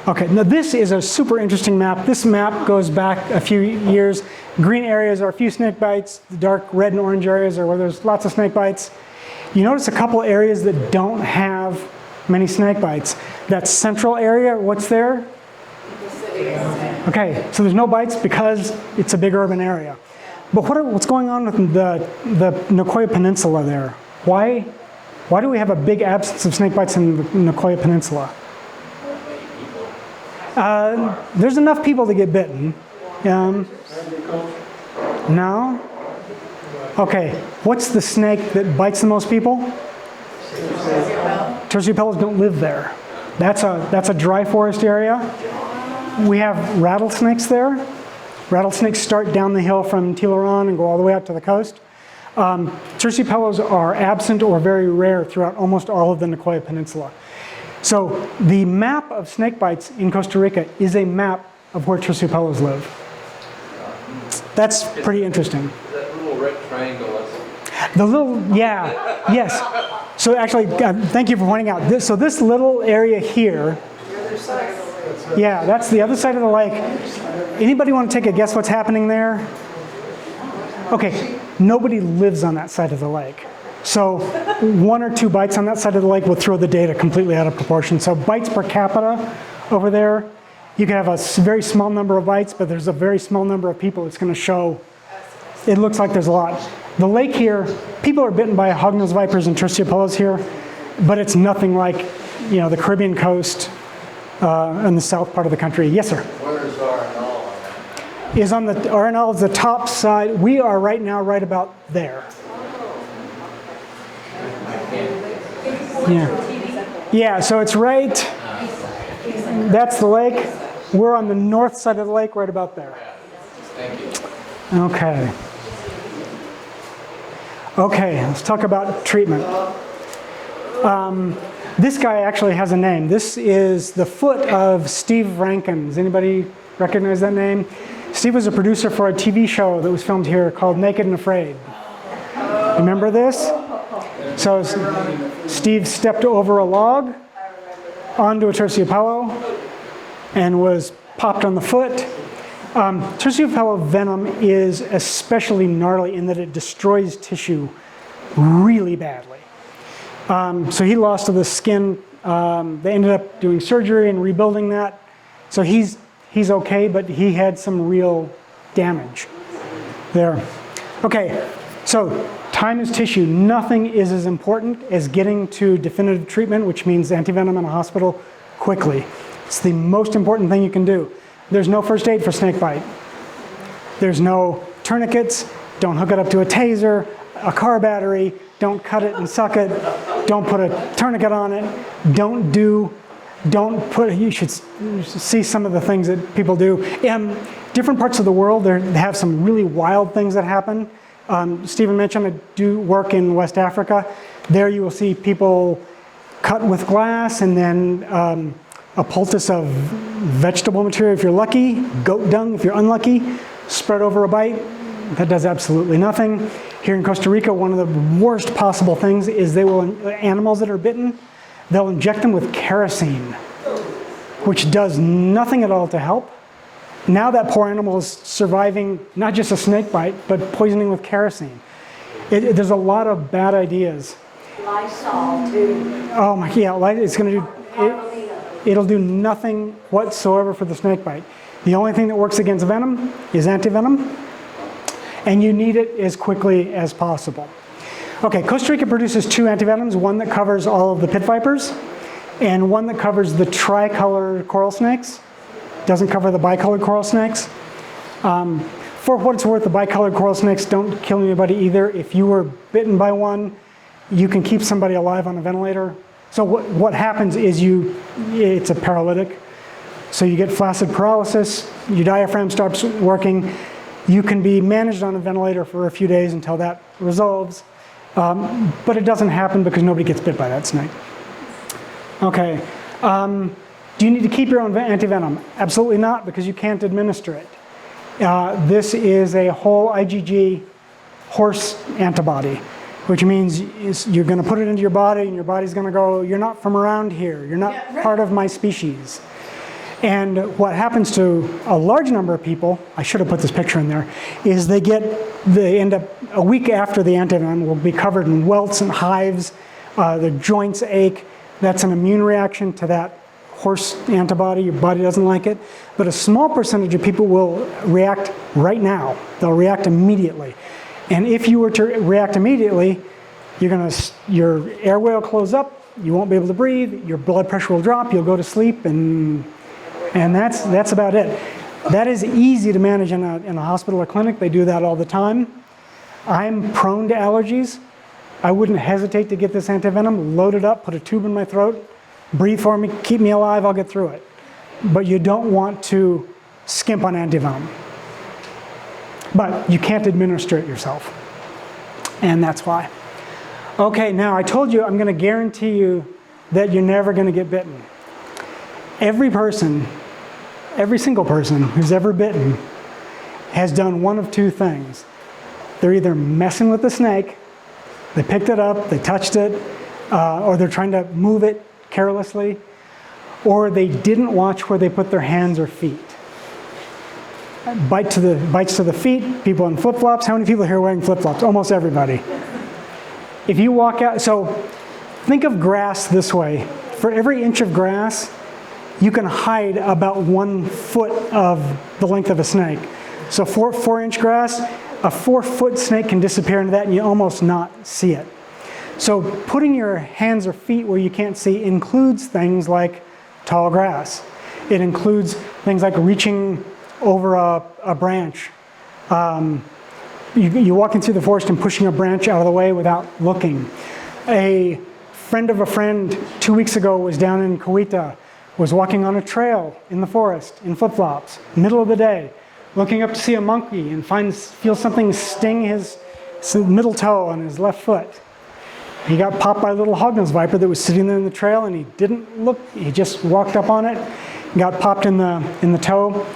Okay, now this is a super interesting map. This map goes back a few years. Green areas are a few snake bites. The dark red and orange areas are where there's lots of snake bites. You notice a couple areas that don't have many snake bites. That central area, what's there? Okay, so there's no bites because it's a big urban area. But what's going on with the Nicoya Peninsula there? Why do we have a big absence of snake bites in the Nicoya Peninsula? There's enough people to get bitten. No? Okay, what's the snake that bites the most people? Terciopellas don't live there. That's a dry forest area. We have rattlesnakes there. Rattlesnakes start down the hill from Tiburon and go all the way out to the coast. Terciopellas are absent or very rare throughout almost all of the Nicoya Peninsula. So the map of snake bites in Costa Rica is a map of where terciopellas live. That's pretty interesting. That little red triangle. The little, yeah, yes. So actually, thank you for pointing out this. So this little area here, yeah, that's the other side of the lake. Anybody want to take a guess what's happening there? Okay, nobody lives on that side of the lake. So 1 or 2 bites on that side of the lake will throw the data completely out of proportion. So bites per capita over there, you can have a very small number of bites, but there's a very small number of people it's going to show. It looks like there's a lot. The lake here, people are bitten by hognose vipers and terciopellas here, but it's nothing like, the Caribbean coast and the south part of the country. Yes, sir? Where is Arenal on that? Is on the Arenal is the top side. We are right now right about there. Yeah, so it's right, that's the lake. We're on the north side of the lake, right about there. Thank you. Okay. Okay, let's talk about treatment. This guy actually has a name. This is the foot of Steve Rankin. Does anybody recognize that name? Steve was a producer for a TV show that was filmed here called Naked and Afraid. Remember this? So Steve stepped over a log onto a terciopello and was popped on the foot. Terciopello venom is especially gnarly in that it destroys tissue really badly. So he lost to the skin. They ended up doing surgery and rebuilding that. So he's okay, but he had some real damage there. Okay, so time is tissue. Nothing is as important as getting to definitive treatment, which means antivenom in a hospital quickly. It's the most important thing you can do. There's no first aid for snake bite. There's no tourniquets. Don't hook it up to a taser, a car battery. Don't cut it and suck it. Don't put a tourniquet on it. You should see some of the things that people do. In different parts of the world, they have some really wild things that happen. Stephen mentioned I do work in West Africa. There you will see people cut with glass and then a poultice of vegetable material if you're lucky, goat dung if you're unlucky, spread over a bite. That does absolutely nothing. Here in Costa Rica, one of the worst possible things is animals that are bitten, they'll inject them with kerosene, which does nothing at all to help. Now that poor animal is surviving not just a snake bite, but poisoning with kerosene. There's a lot of bad ideas. Lysol too. Oh my, yeah, it's going to do. It'll do nothing whatsoever for the snake bite. The only thing that works against venom is antivenom, and you need it as quickly as possible. Okay, Costa Rica produces 2 antivenoms, one that covers all of the pit vipers, and one that covers the tricolored coral snakes. Doesn't cover the bicolored coral snakes. For what it's worth, the bicolored coral snakes don't kill anybody either. If you were bitten by one, you can keep somebody alive on a ventilator. So what happens is it's a paralytic. So you get flaccid paralysis, your diaphragm stops working. You can be managed on a ventilator for a few days until that resolves. But it doesn't happen because nobody gets bit by that snake. Okay. Do you need to keep your own antivenom? Absolutely not, because you can't administer it. This is a whole IgG horse antibody, which means you're going to put it into your body and your body's going to go, you're not from around here. You're not part of my species. And what happens to a large number of people, I should have put this picture in there, is they end up a week after the antivenom will be covered in welts and hives, their joints ache. That's an immune reaction to that horse antibody. Your body doesn't like it. But a small percentage of people will react right now. They'll react immediately. And if you were to react immediately, your airway will close up, you won't be able to breathe, your blood pressure will drop, you'll go to sleep, and that's about it. That is easy to manage in a hospital or clinic. They do that all the time. I'm prone to allergies. I wouldn't hesitate to get this antivenom, load it up, put a tube in my throat, breathe for me, keep me alive, I'll get through it. But you don't want to skimp on antivenom. But you can't administer it yourself. And that's why. Okay, now I told you I'm going to guarantee you that you're never going to get bitten. Every single person who's ever bitten has done one of 2 things. They're either messing with the snake, they picked it up, they touched it, or they're trying to move it carelessly, or they didn't watch where they put their hands or feet. Bites to the feet, people in flip-flops. How many people here are wearing flip-flops? Almost everybody. If you walk out, so think of grass this way. For every inch of grass, you can hide about 1 foot of the length of a snake. So 4-inch grass, a 4-foot snake can disappear into that and you almost not see it. So putting your hands or feet where you can't see includes things like tall grass. It includes things like reaching over a branch. You're walking through the forest and pushing a branch out of the way without looking. A friend of a friend 2 weeks ago was down in Coweta, was walking on a trail in the forest in flip-flops, middle of the day, looking up to see a monkey and feels something sting his middle toe on his left foot. He got popped by a little hognose viper that was sitting there in the trail, and he didn't look. He just walked up on it, got popped in the toe.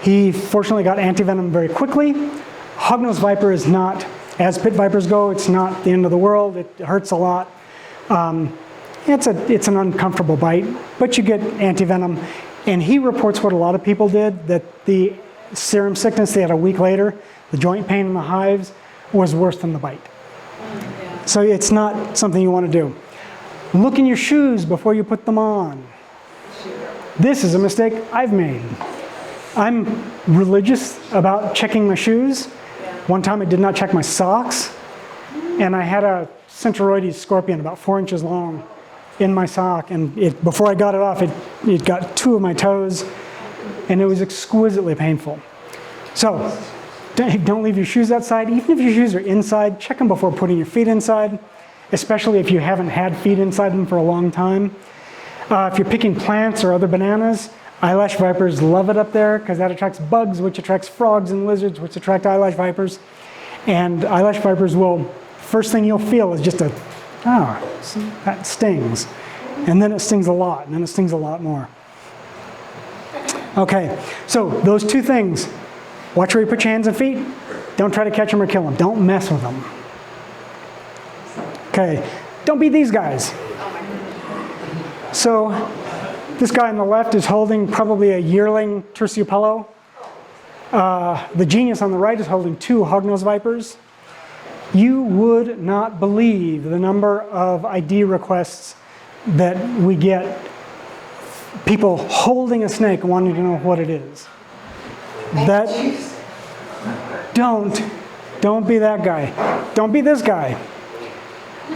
He fortunately got antivenom very quickly. Hognose viper is not, as pit vipers go, it's not the end of the world. It hurts a lot. It's an uncomfortable bite, but you get antivenom. And he reports what a lot of people did, that the serum sickness they had a week later, the joint pain and the hives, was worse than the bite. So it's not something you want to do. Look in your shoes before you put them on. This is a mistake I've made. I'm religious about checking my shoes. One time I did not check my socks, and I had a Centroroides scorpion about 4 inches long in my sock, and before I got it off, it got 2 of my toes, and it was exquisitely painful. So don't leave your shoes outside. Even if your shoes are inside, check them before putting your feet inside, especially if you haven't had feet inside them for a long time. If you're picking plants or other bananas, eyelash vipers love it up there because that attracts bugs, which attracts frogs and lizards, which attract eyelash vipers. And eyelash vipers will, first thing you'll feel is just that stings. And then it stings a lot, and then it stings a lot more. Okay, so those 2 things. Watch where you put your hands and feet. Don't try to catch them or kill them. Don't mess with them. Okay, don't be these guys. So this guy on the left is holding probably a yearling terciopelo. The genius on the right is holding 2 hognose vipers. You would not believe the number of ID requests that we get people holding a snake and wanting to know what it is. That, don't be that guy. Don't be this guy.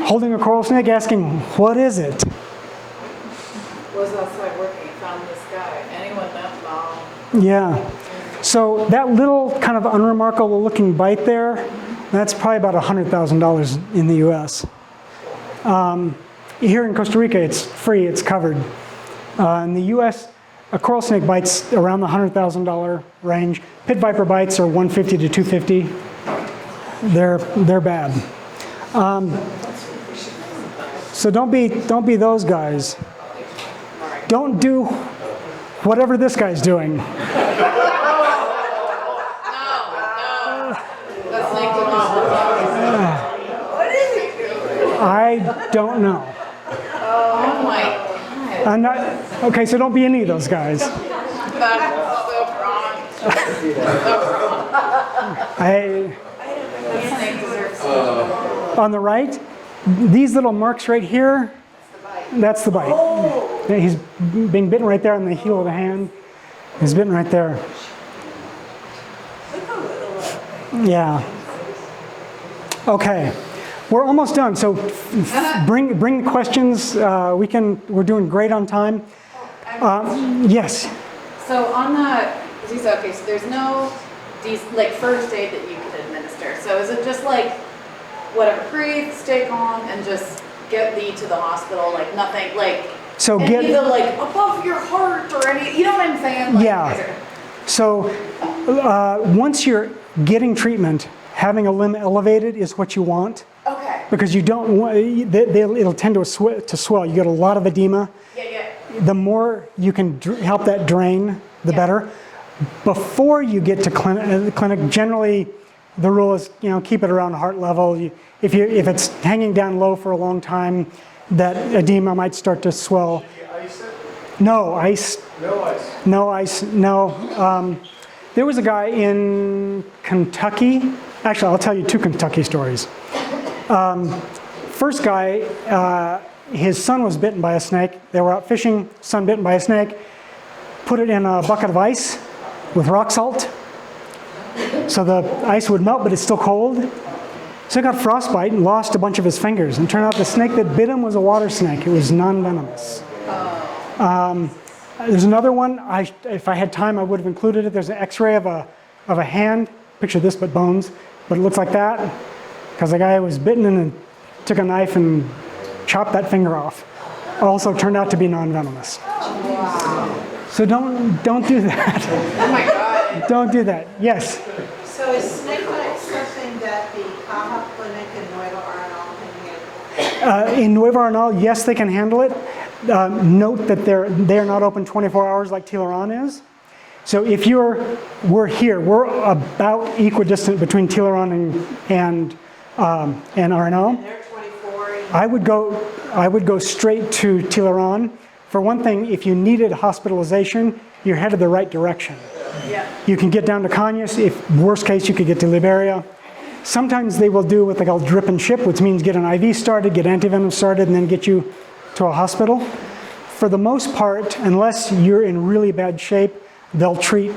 Holding a coral snake asking, what is it? Was outside working, found this guy. Anyone know? No. Yeah. So that little kind of unremarkable looking bite there, that's probably about $100,000 in the US. Here in Costa Rica, it's free, it's covered. In the US, a coral snake bites around the $100,000 range. Pit viper bites are $150 to $250. They're bad. So don't be those guys. Don't do whatever this guy's doing. That snake did not work. What is he doing? I don't know. Oh my God. I'm not, okay, so don't be any of those guys. That's so wrong. That snake deserves so On the right, these little marks right here, that's the bite. He's being bitten right there on the heel of the hand. He's bitten right there. Yeah. Okay, we're almost done. So bring the questions. We're doing great on time. Yes. So on the, okay, so there's no like first aid that you can administer. So is it just like whatever, breathe, stay calm, and just get thee to the hospital? Like nothing, like So any of the like above your heart or any, you know what I'm saying? Like, Yeah. So once you're getting treatment, having a limb elevated is what you want, Okay. because you don't want, it'll tend to swell. You get a lot of edema. Yeah. The more you can help that drain, the better. Before you get to clinic, generally the rule is, keep it around heart level. If it's hanging down low for a long time, that edema might start to swell. No ice. No ice. No ice. No. There was a guy in Kentucky. Actually, I'll tell you two Kentucky stories. First guy, his son was bitten by a snake. They were out fishing, son bitten by a snake. Put it in a bucket of ice with rock salt. So the ice would melt, but it's still cold. So he got frostbite and lost a bunch of his fingers. And it turned out the snake that bit him was a water snake. It was non-venomous. There's another one. If I had time, I would have included it. There's an X-ray of a hand. Picture this, but bones. But it looks like that because the guy was bitten and took a knife and chopped that finger off. Also turned out to be non-venomous. Wow. So don't do that. Oh my God. Don't do that. Yes. So is snake bite something that the Caja Clinic in Nueva Arenal can handle? In Nueva Arenal, yes, they can handle it. Note that they're not open 24 hours like Tiburon is. So if we're here, we're about equidistant between Tiburon and Arenal. They're 24. I would go straight to Tiburon. For one thing, if you needed hospitalization, you're headed the right direction. Yeah. You can get down to Cañas. If worst case, you could get to Liberia. Sometimes they will do what they call drip and ship, which means get an IV started, get antivenom started, and then get you to a hospital. For the most part, unless you're in really bad shape, they'll treat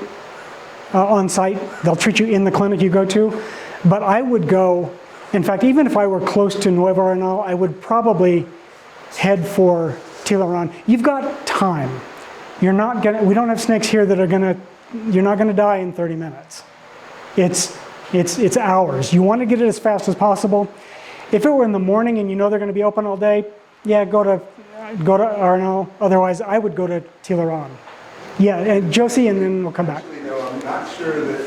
on site. They'll treat you in the clinic you go to. But I would go, in fact, even if I were close to Nueva Arenal, I would probably head for Tiburon. You've got time. We don't have snakes here that you're not gonna die in 30 minutes. It's hours. You want to get it as fast as possible. If it were in the morning and you know they're going to be open all day, yeah, go to Arenal. Otherwise, I would go to Tiburon. Yeah, and Josie, and then we'll come back. Actually, no, I'm not sure that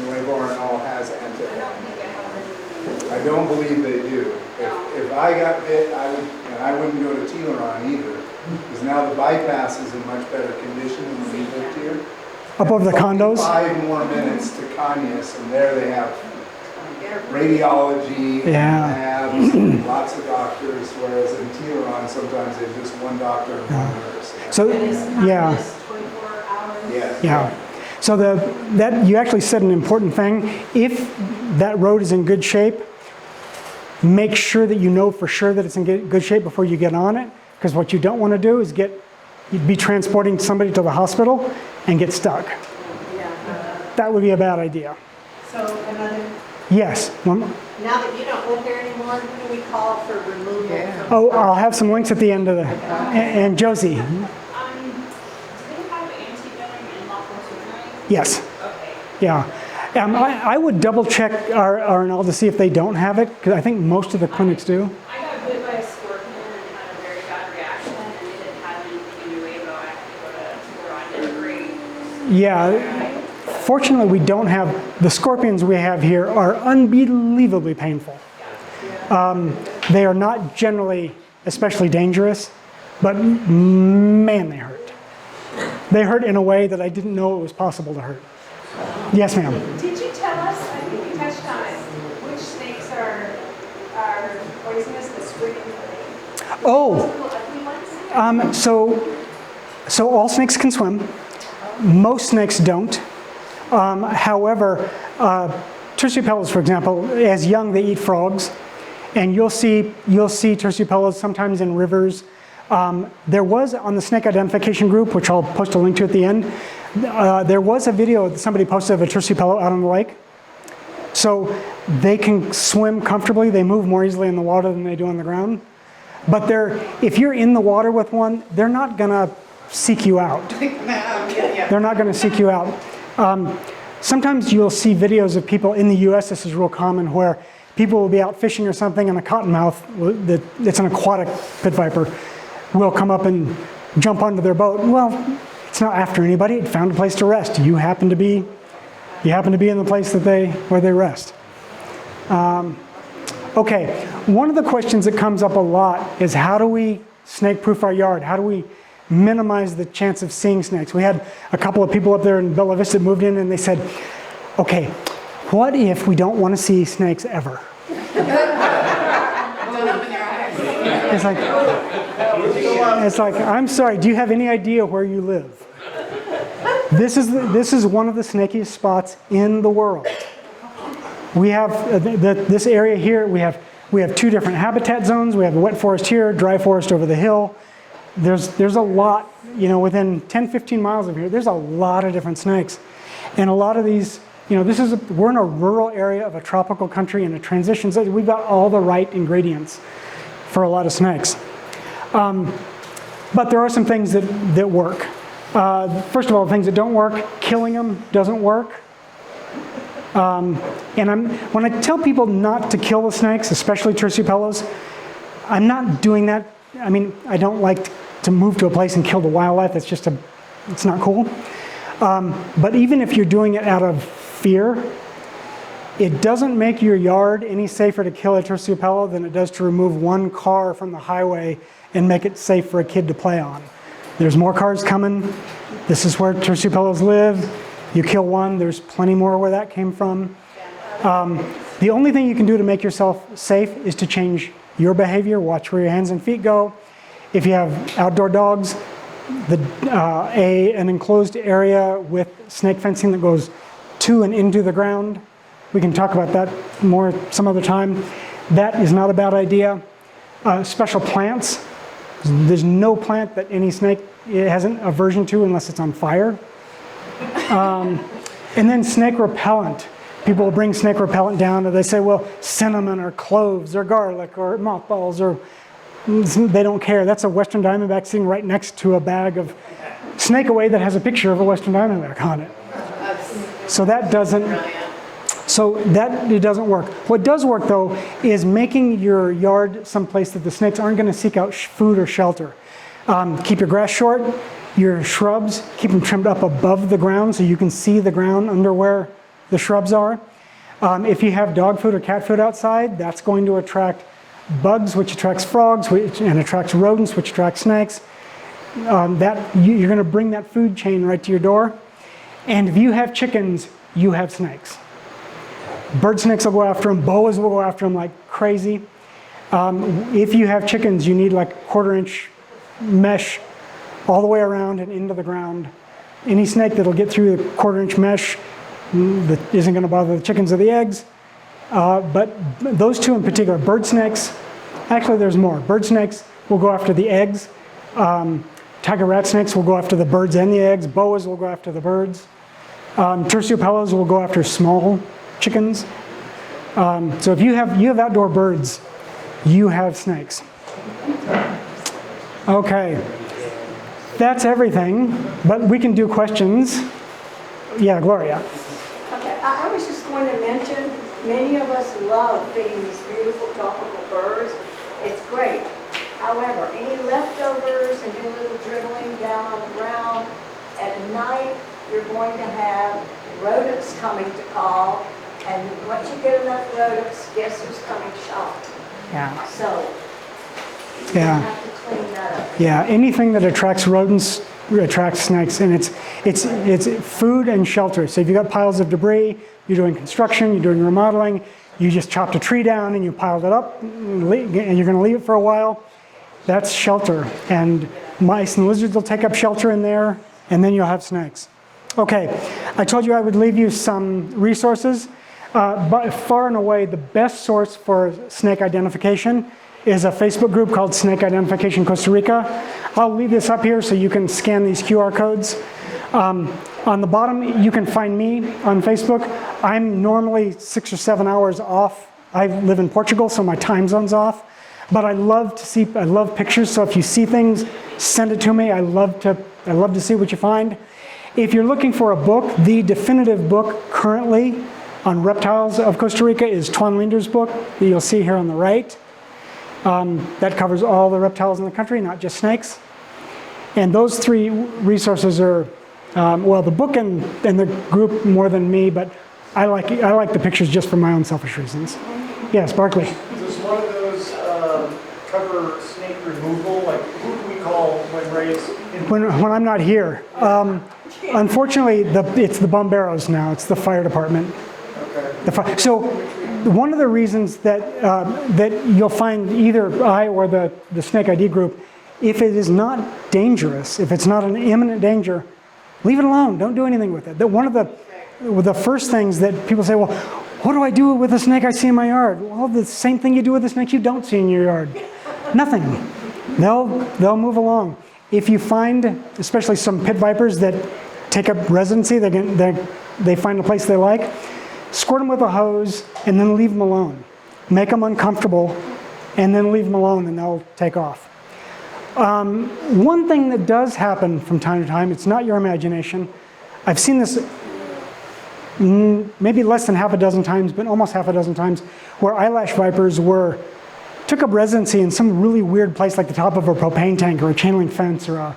Nueva Arenal has antivenom. I don't believe they do. If I got bit, I wouldn't go to Tiburon either, because now the bypass is in much better condition than when we lived here. Above the condos? 5 more minutes to Cañas, and there they have radiology, labs, lots of doctors, whereas in Tiburon, sometimes there's just one doctor and one nurse. So, yeah. 24 hours. Yeah. Yeah. So that you actually said an important thing. If that road is in good shape, make sure that you know for sure that it's in good shape before you get on it, because what you don't want to do is get you'd be transporting somebody to the hospital and get stuck. That would be a bad idea. So another, Yes. now that you don't live here anymore, who do we call for removal? Oh, I'll have some links at the end of the, and Josie, Do they have anti-venom in lawful tutoring? yes. Okay. Yeah. I would double check Arenal to see if they don't have it, because I think most of the clinics do. I got bit by a scorpion and had a very bad reaction, and they didn't have anything in Nuevo. I had to go to Toronto to agree. Yeah. Fortunately, we don't have, the scorpions we have here are unbelievably painful. They are not generally especially dangerous, but man, they hurt. They hurt in a way that I didn't know it was possible to hurt. Yes, ma'am. Did you tell us, I think you touched on it, which snakes are poisonous, the squid and Oh, the ugly ones? so all snakes can swim. Most snakes don't. However, terciopellas, for example, as young they eat frogs, and you'll see terciopellas sometimes in rivers. There was on the snake identification group, which I'll post a link to at the end. There was a video that somebody posted of a terciopello out on the lake. So they can swim comfortably. They move more easily in the water than they do on the ground. But if you're in the water with one, they're not gonna seek you out. They're not gonna seek you out. Sometimes you'll see videos of people in the US, this is real common, where people will be out fishing or something and a cottonmouth, it's an aquatic pit viper, will come up and jump onto their boat. Well, it's not after anybody, it found a place to rest. You happen to be in the place where they rest. Okay, one of the questions that comes up a lot is how do we snake-proof our yard? How do we minimize the chance of seeing snakes? We had a couple of people up there in Bella Vista moved in and they said, okay, what if we don't want to see snakes ever? It's like, I'm sorry, do you have any idea where you live? This is one of the snakiest spots in the world. We have this area here, we have two different habitat zones. We have the wet forest here, dry forest over the hill. There's a lot, within 10, 15 miles of here, there's a lot of different snakes. And a lot of these, we're in a rural area of a tropical country in a transition, so we've got all the right ingredients for a lot of snakes. But there are some things that work. First of all, the things that don't work, killing them doesn't work. And when I tell people not to kill the snakes, especially terciopellas, I'm not doing that. I mean, I don't like to move to a place and kill the wildlife. It's not cool. But even if you're doing it out of fear, it doesn't make your yard any safer to kill a terciopella than it does to remove one car from the highway and make it safe for a kid to play on. There's more cars coming. This is where terciopellas live. You kill one, there's plenty more where that came from. The only thing you can do to make yourself safe is to change your behavior. Watch where your hands and feet go. If you have outdoor dogs, an enclosed area with snake fencing that goes to and into the ground. We can talk about that more some other time. That is not a bad idea. Special plants. There's no plant that any snake has an aversion to unless it's on fire. And then snake repellent. People will bring snake repellent down and they say, well, cinnamon or cloves or garlic or mothballs, or they don't care. That's a Western diamondback sitting right next to a bag of snake away that has a picture of a Western diamondback on it. So it doesn't work. What does work though is making your yard someplace that the snakes aren't going to seek out food or shelter. Keep your grass short. Your shrubs, keep them trimmed up above the ground so you can see the ground under where the shrubs are. If you have dog food or cat food outside, that's going to attract bugs, which attracts frogs, and attracts rodents, which attracts snakes. You're going to bring that food chain right to your door. And if you have chickens, you have snakes. Bird snakes will go after them. Boas will go after them like crazy. If you have chickens, you need like 1/4-inch mesh all the way around and into the ground. Any snake that'll get through the 1/4-inch mesh that isn't going to bother the chickens or the eggs. But those two in particular, bird snakes, actually there's more. Bird snakes will go after the eggs. Tiger rat snakes will go after the birds and the eggs. Boas will go after the birds. Terciopellos will go after small chickens. So if you have outdoor birds, you have snakes. Okay, that's everything, but we can do questions. Yeah, Gloria. Okay, I was just going to mention, many of us love feeding these beautiful tropical birds. It's great. However, any leftovers and any little dribbling down on the ground, at night, you're going to have rodents coming to call, and once you get enough rodents, guess who's coming shopping? Yeah. So, Yeah. you have to clean that up. Yeah, anything that attracts rodents attracts snakes, and it's food and shelter. So if you've got piles of debris, you're doing construction, you're doing remodeling, you just chopped a tree down and you piled it up, and you're going to leave it for a while, that's shelter. And mice and lizards will take up shelter in there, and then you'll have snakes. Okay, I told you I would leave you some resources. But far and away, the best source for snake identification is a Facebook group called Snake Identification Costa Rica. I'll leave this up here so you can scan these QR codes. On the bottom, you can find me on Facebook. I'm normally 6 or 7 hours off. I live in Portugal, so my time zone's off. But I love pictures, so if you see things, send it to me. I love to see what you find. If you're looking for a book, the definitive book currently on reptiles of Costa Rica is Tuan Linder's book that you'll see here on the right. That covers all the reptiles in the country, not just snakes. And those three resources are, well, the book and the group more than me, but I like the pictures just for my own selfish reasons. Yes, Barkley. Does one of those cover snake removal? Like, who do we call when raised? When I'm not here. Unfortunately, it's the bomberos now. It's the fire department. Okay. So one of the reasons that you'll find either I or the Snake ID group, if it is not dangerous, if it's not an imminent danger, leave it alone. Don't do anything with it. One of the first things that people say, well, what do I do with a snake I see in my yard? Well, the same thing you do with the snakes you don't see in your yard. Nothing. They'll move along. If you find, especially some pit vipers that take up residency, they find a place they like, squirt them with a hose and then leave them alone. Make them uncomfortable and then leave them alone and they'll take off. One thing that does happen from time to time, it's not your imagination. I've seen this maybe less than half a dozen times, but almost half a dozen times, where eyelash vipers took up residency in some really weird place like the top of a propane tank or a chain link fence or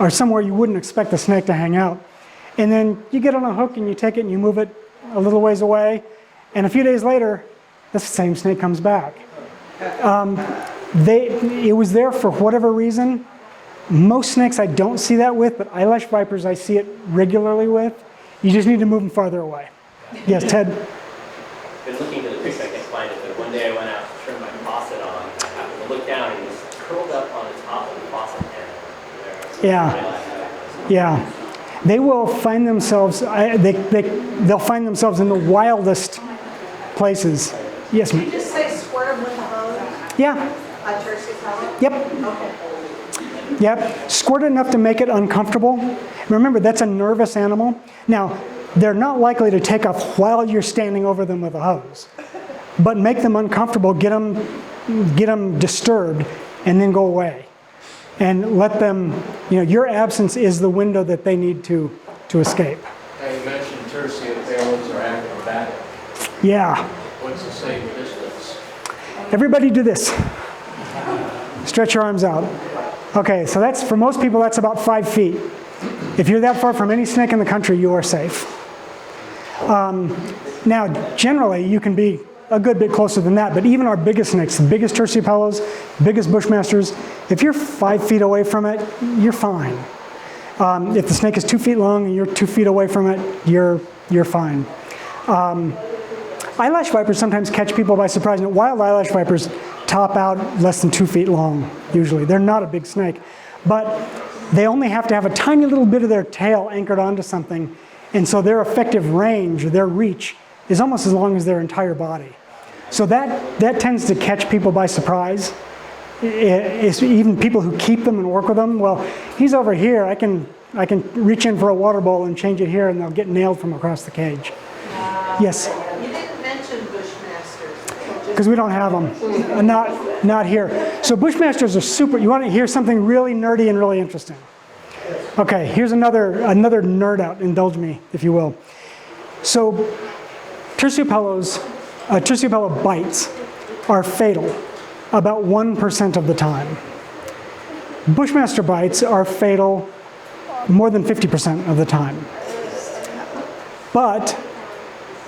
somewhere you wouldn't expect the snake to hang out. And then you get on a hook and you take it and you move it a little ways away, and a few days later, the same snake comes back. It was there for whatever reason. Most snakes I don't see that with, but eyelash vipers I see it regularly with. You just need to move them farther away. Yes, Ted? Been looking to the creek, I can find it, but one day I went out to turn my faucet on, and I happened to look down, and he was curled up on the top of the faucet handle. Yeah. They will find themselves, they'll find themselves in the wildest places. Yes, Did ma'am? you just say squirt them with a hose? Yeah, A terciopello? yep. Okay. Yep, squirt enough to make it uncomfortable. Remember, that's a nervous animal. Now, they're not likely to take off while you're standing over them with a hose, but make them uncomfortable, get them disturbed, and then go away. And let them, your absence is the window that they need to escape. Now, you mentioned terciopellos are acrobatic. Yeah, What's the safe distance? everybody do this. Stretch your arms out. Okay, so that's, for most people, that's about 5 feet. If you're that far from any snake in the country, you are safe. Now, generally, you can be a good bit closer than that, but even our biggest snakes, the biggest terciopellos, biggest bushmasters, if you're 5 feet away from it, you're fine. If the snake is 2 feet long and you're 2 feet away from it, you're fine. Eyelash vipers sometimes catch people by surprise. Now, wild eyelash vipers top out less than 2 feet long, usually. They're not a big snake, but they only have to have a tiny little bit of their tail anchored onto something, and so their effective range, their reach, is almost as long as their entire body. So that tends to catch people by surprise, It's even people who keep them and work with them. Well, he's over here. I can reach in for a water bowl and change it here, and they'll get nailed from across the cage. Yes. You didn't mention Bushmasters. Because we don't have them. Not here. So Bushmasters are super. You want to hear something really nerdy and really interesting? Okay, here's another nerd out. Indulge me, if you will. So terciopelo bites are fatal about 1% of the time. Bushmaster bites are fatal more than 50% of the time. But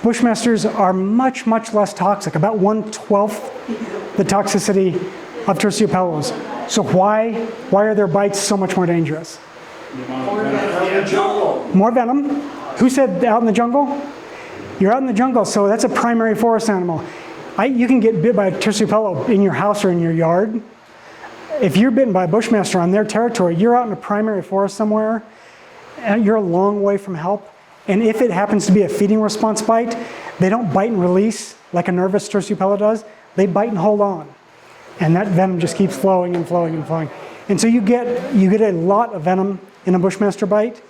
Bushmasters are much, much less toxic, about 1/12 the toxicity of terciopelos. So why are their bites so much more dangerous? More venom. Who said out in the jungle? You're out in the jungle, so that's a primary forest animal. You can get bit by a terciopelo in your house or in your yard. If you're bitten by a Bushmaster on their territory, you're out in a primary forest somewhere, and you're a long way from help. And if it happens to be a feeding response bite, they don't bite and release like a nervous terciopelo does. They bite and hold on. And that venom just keeps flowing and flowing and flowing. And so you get a lot of venom in a Bushmaster bite.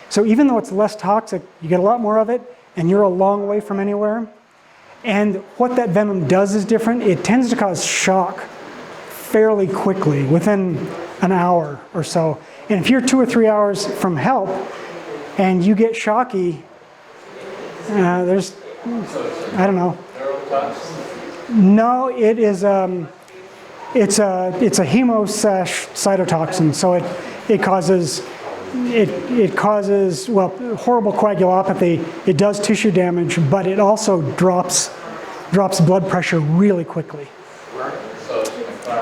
So even though it's less toxic, you get a lot more of it, and you're a long way from anywhere. And what that venom does is different. It tends to cause shock fairly quickly, within an hour or so. And if you're 2 or 3 hours from help and you get shocky, there's, I don't know. No, it is, it's a cytotoxin. So it causes well, horrible coagulopathy. It does tissue damage, but it also drops blood pressure really quickly.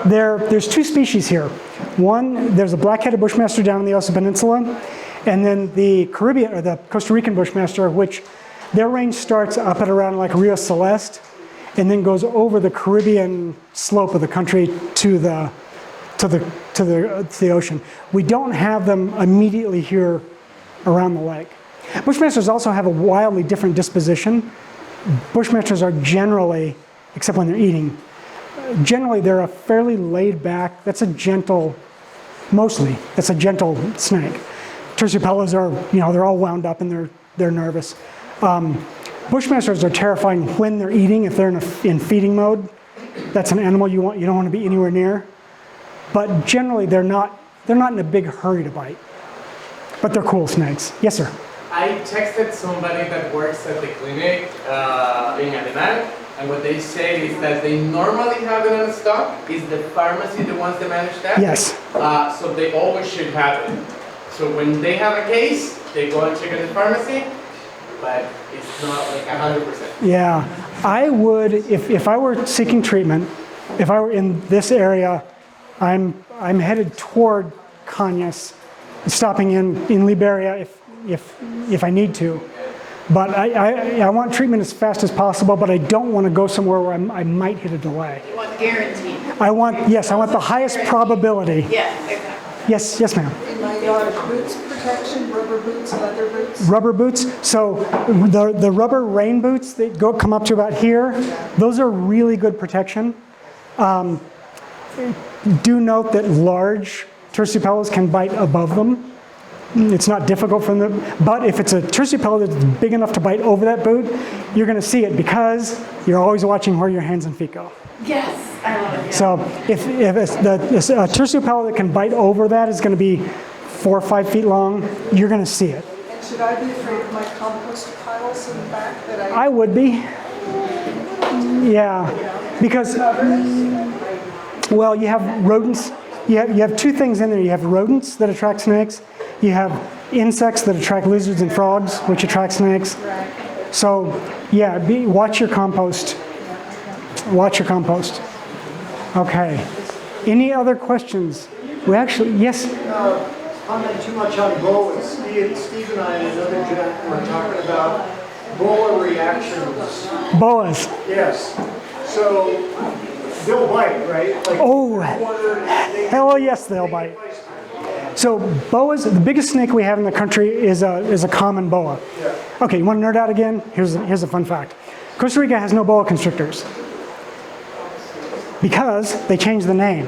There's 2 species here. One, there's a black-headed Bushmaster down in the Osa Peninsula, and then the Caribbean or the Costa Rican Bushmaster, which their range starts up at around like Rio Celeste, and then goes over the Caribbean slope of the country to the ocean. We don't have them immediately here around the lake. Bushmasters also have a wildly different disposition. Bushmasters are generally, except when they're eating, generally they're a fairly laid back, that's a gentle snake. Terciopelos are, they're all wound up and they're nervous. Bushmasters are terrifying when they're eating. If they're in feeding mode, that's an animal you don't want to be anywhere near. But generally, they're not in a big hurry to bite. But they're cool snakes. Yes, sir. I texted somebody that works at the clinic in Arenal, and what they say is that they normally have it on stock. Is the pharmacy the ones that manage that? Yes. So they always should have it. So when they have a case, they go and check at the pharmacy, but it's not like 100%. Yeah, I would, if I were seeking treatment, if I were in this area, I'm headed toward Cañas, stopping in Liberia if I need to. But I want treatment as fast as possible, but I don't want to go somewhere where I might hit a delay. You want guaranteed. I want the highest probability. Yeah, exactly. Yes, ma'am. In my yard, boots protection, rubber boots, leather boots. Rubber boots. So the rubber rain boots that come up to about here, those are really good protection. Do note that large terciopelos can bite above them. It's not difficult for them, but if it's a terciopelo that's big enough to bite over that boot, you're going to see it because you're always watching where your hands and feet go. Yes, I love it. Yeah. So if a terciopelo that can bite over that is going to be 4 or 5 feet long, you're going to see it. And should I be afraid of my compost piles in the back that I would be. Yeah, because, well, you have rodents. You have 2 things in there. You have rodents that attract snakes. You have insects that attract lizards and frogs, which attract snakes. So, yeah, watch your compost. Watch your compost. Okay. Any other questions? We actually, yes? Comment too much on boa. Steve and I and another gent were talking about boa reactions. Boas. Yes. So they'll bite, right? Like hell yes, they'll bite. So boas, the biggest snake we have in the country is a common boa. Yeah. Okay, you want to nerd out again? Here's a fun fact. Costa Rica has no boa constrictors because they changed the name.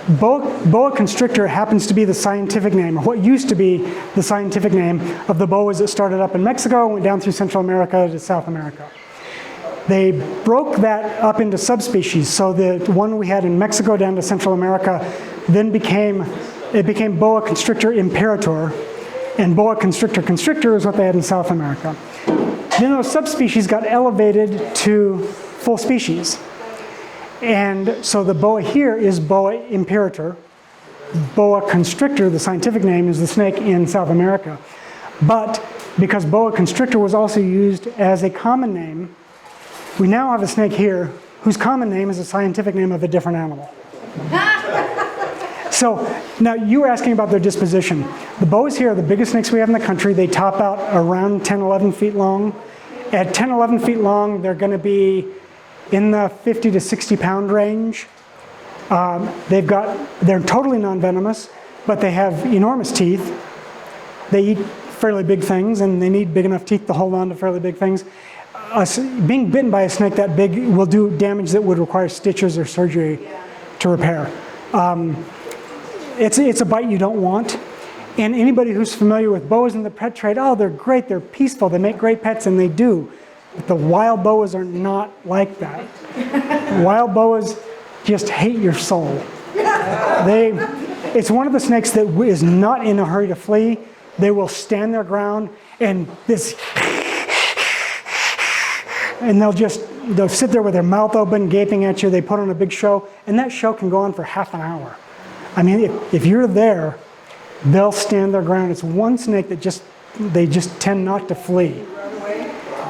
Boa constrictor happens to be the scientific name, or what used to be the scientific name of the boas that started up in Mexico, went down through Central America to South America. They broke that up into subspecies, so the one we had in Mexico down to Central America then became boa constrictor imperator, and boa constrictor constrictor is what they had in South America. Then those subspecies got elevated to full species. And so the boa here is boa imperator. Boa constrictor, the scientific name, is the snake in South America. But because boa constrictor was also used as a common name, we now have a snake here whose common name is a scientific name of a different animal. So now you were asking about their disposition. The boas here are the biggest snakes we have in the country. They top out around 10, 11 feet long. At 10, 11 feet long, they're going to be in the 50 to 60 pound range. They're totally non-venomous, but they have enormous teeth. They eat fairly big things, and they need big enough teeth to hold on to fairly big things. Being bitten by a snake that big will do damage that would require stitches or surgery to repair. It's a bite you don't want. And anybody who's familiar with boas in the pet trade, oh, they're great, they're peaceful, they make great pets, and they do. But the wild boas are not like that. Wild boas just hate your soul. It's one of the snakes that is not in a hurry to flee. They will stand their ground and they'll sit there with their mouth open, gaping at you. They put on a big show, and that show can go on for half an hour. I mean, if you're there, they'll stand their ground. It's one snake that they just tend not to flee.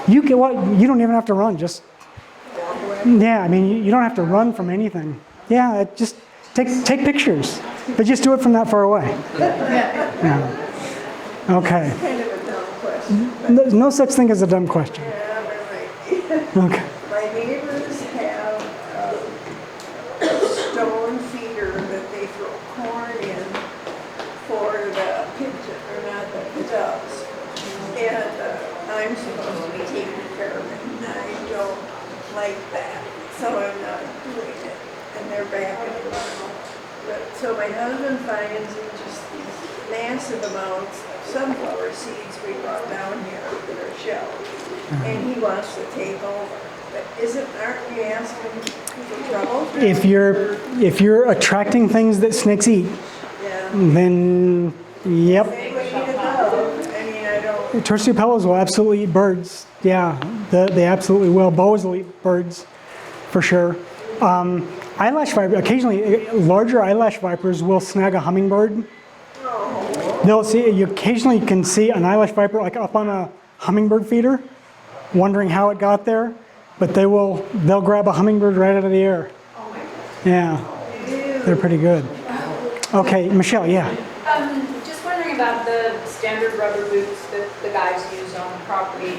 You don't even have to run. I mean, you don't have to run from anything. Yeah, just take pictures. But just do it from that far away. Yeah. Okay. Kind of a dumb question. There's no such thing as a dumb question. Okay. My neighbors have a stone feeder that they throw corn in for the pigeon, or not the doves. And I'm supposed to be taking care of it, and I don't like that, so I'm not doing it. And they're backing around. So my husband finds just these massive amounts of sunflower seeds we brought down here that are shelled. And he wants to take over. But aren't we asking for trouble? If you're attracting things that snakes eat, then yep. They would eat a dove. I mean, I don't. Terciopellas will absolutely eat birds. Yeah, they absolutely will. Boas will eat birds, for sure. Eyelash viper, occasionally larger eyelash vipers will snag a hummingbird. You occasionally can see an eyelash viper like up on a hummingbird feeder, wondering how it got there, but they'll grab a hummingbird right out of the air. Yeah, they're pretty good. Okay, Michelle, yeah. Just wondering about the standard rubber boots that the guys use on the property.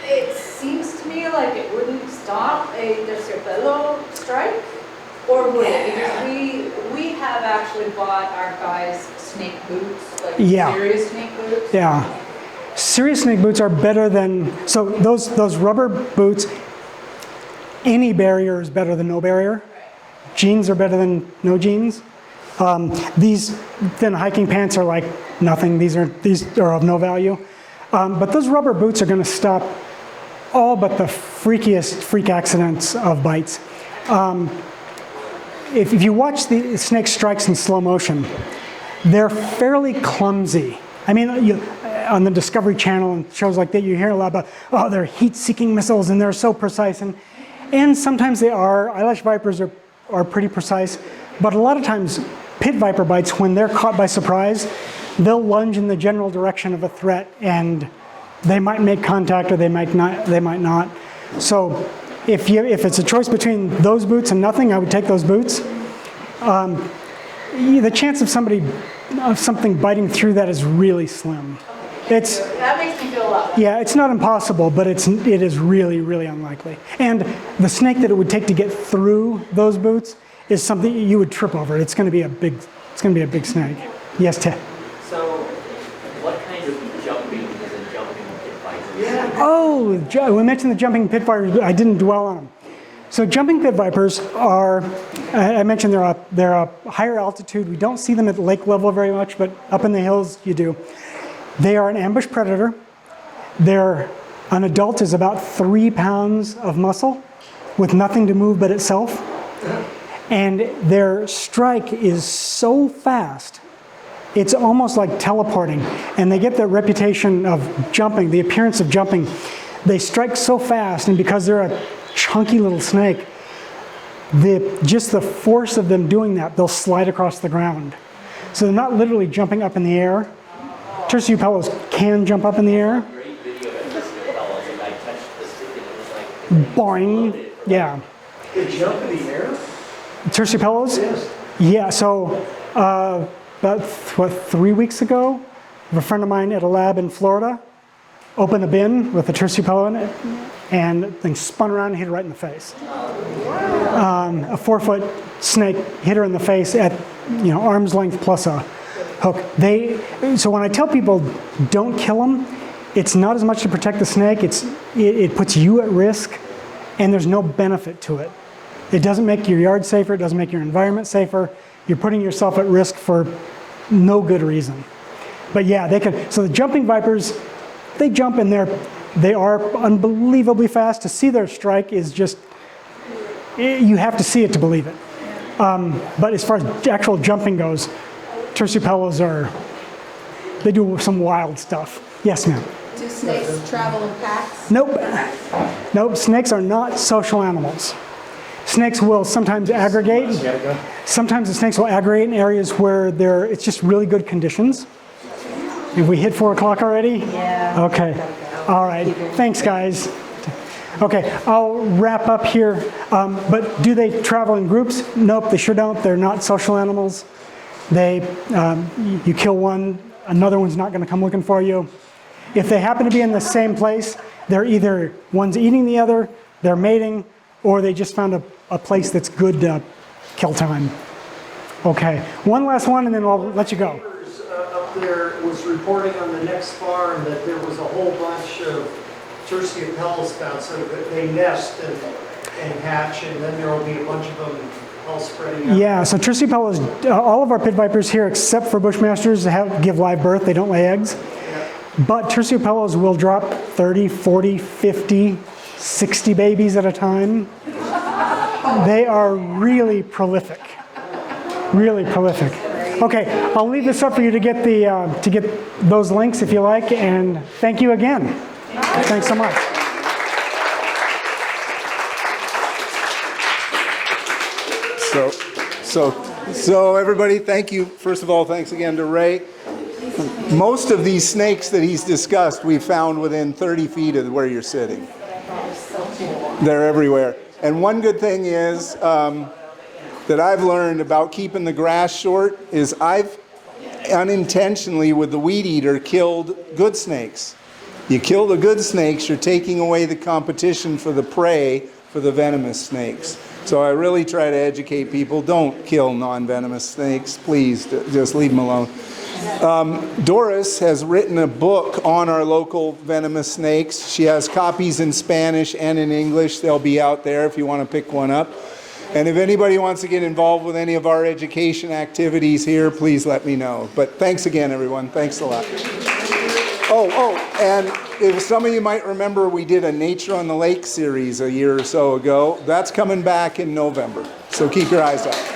It seems to me like it wouldn't stop a terciopelo strike, or would it? Because we have actually bought our guys snake boots, like serious snake boots. Yeah. Serious snake boots are better than, so those rubber boots, any barrier is better than no barrier. Jeans are better than no jeans. These thin hiking pants are like nothing. These are of no value. But those rubber boots are going to stop all but the freakiest freak accidents of bites. If you watch the snake strikes in slow motion, they're fairly clumsy. I mean, on the Discovery Channel and shows like that, you hear a lot about, oh, they're heat-seeking missiles and they're so precise. And sometimes they are. Eyelash vipers are pretty precise. But a lot of times, pit viper bites, when they're caught by surprise, they'll lunge in the general direction of a threat, and they might make contact or they might not. So if it's a choice between those boots and nothing, I would take those boots. The chance of something biting through that is really slim. That makes me feel a lot better. Yeah, it's not impossible, but it is really, really unlikely. And the snake that it would take to get through those boots is something you would trip over. It's going to be a big snake. Yes, Ted. So, what kind of jumping is a jumping pit viper? Oh, we mentioned the jumping pit vipers, but I didn't dwell on them. So jumping pit vipers are, I mentioned they're a higher altitude. We don't see them at lake level very much, but up in the hills you do. They are an ambush predator. An adult is about 3 pounds of muscle with nothing to move but itself. And their strike is so fast, it's almost like teleporting. And they get the reputation of jumping, the appearance of jumping. They strike so fast, and because they're a chunky little snake, just the force of them doing that, they'll slide across the ground. So they're not literally jumping up in the air. Terciopellos can jump up in the air. Great video of Terciopellos, and I touched the stick and it was like Boing. Yeah. They jump in the air? Terciopellos? Yes. Yeah, so about 3 weeks ago, a friend of mine at a lab in Florida opened a bin with a terciopello in it, and the thing spun around and hit her right in the face. A 4-foot snake hit her in the face at arm's length plus a hook. So when I tell people don't kill them, it's not as much to protect the snake. It puts you at risk, and there's no benefit to it. It doesn't make your yard safer. It doesn't make your environment safer. You're putting yourself at risk for no good reason. But yeah, they can. So the jumping vipers, they jump in there. They are unbelievably fast. To see their strike is just, you have to see it to believe it. But as far as actual jumping goes, terciopellos they do some wild stuff. Yes, ma'am. Do snakes travel in packs? Nope. Nope, snakes are not social animals. Snakes will sometimes aggregate. Sometimes the snakes will aggregate in areas where it's just really good conditions. Have we hit 4 o'clock already? Yeah. Okay. All right. Thanks, guys. Okay, I'll wrap up here. But do they travel in groups? Nope, they sure don't. They're not social animals. You kill one, another one's not going to come looking for you. If they happen to be in the same place, they're either one's eating the other, they're mating, or they just found a place that's good to kill time. Okay, one last one and then I'll let you go. Up there was reporting on the next farm that there was a whole bunch of terciopellos found, so that they nest and hatch, and then there will be a bunch of them all spreading out. Yeah, so terciopellos, all of our pit vipers here, except for bushmasters, give live birth. They don't lay eggs. But terciopellos will drop 30, 40, 50, 60 babies at a time. They are really prolific. Really prolific. Okay, I'll leave this up for you to get those links if you like, and thank you again. Thanks so much. So everybody, thank you. First of all, thanks again to Ray. Most of these snakes that he's discussed, we found within 30 feet of where you're sitting. They're everywhere. And one good thing is that I've learned about keeping the grass short is I've unintentionally, with the weed eater, killed good snakes. You kill the good snakes, you're taking away the competition for the prey for the venomous snakes. So I really try to educate people, don't kill non-venomous snakes, please, just leave them alone. Doris has written a book on our local venomous snakes. She has copies in Spanish and in English. They'll be out there if you want to pick one up. And if anybody wants to get involved with any of our education activities here, please let me know. But thanks again, everyone. Thanks a lot. And if some of you might remember, we did a Nature on the Lake series a year or so ago. That's coming back in November. So keep your eyes out.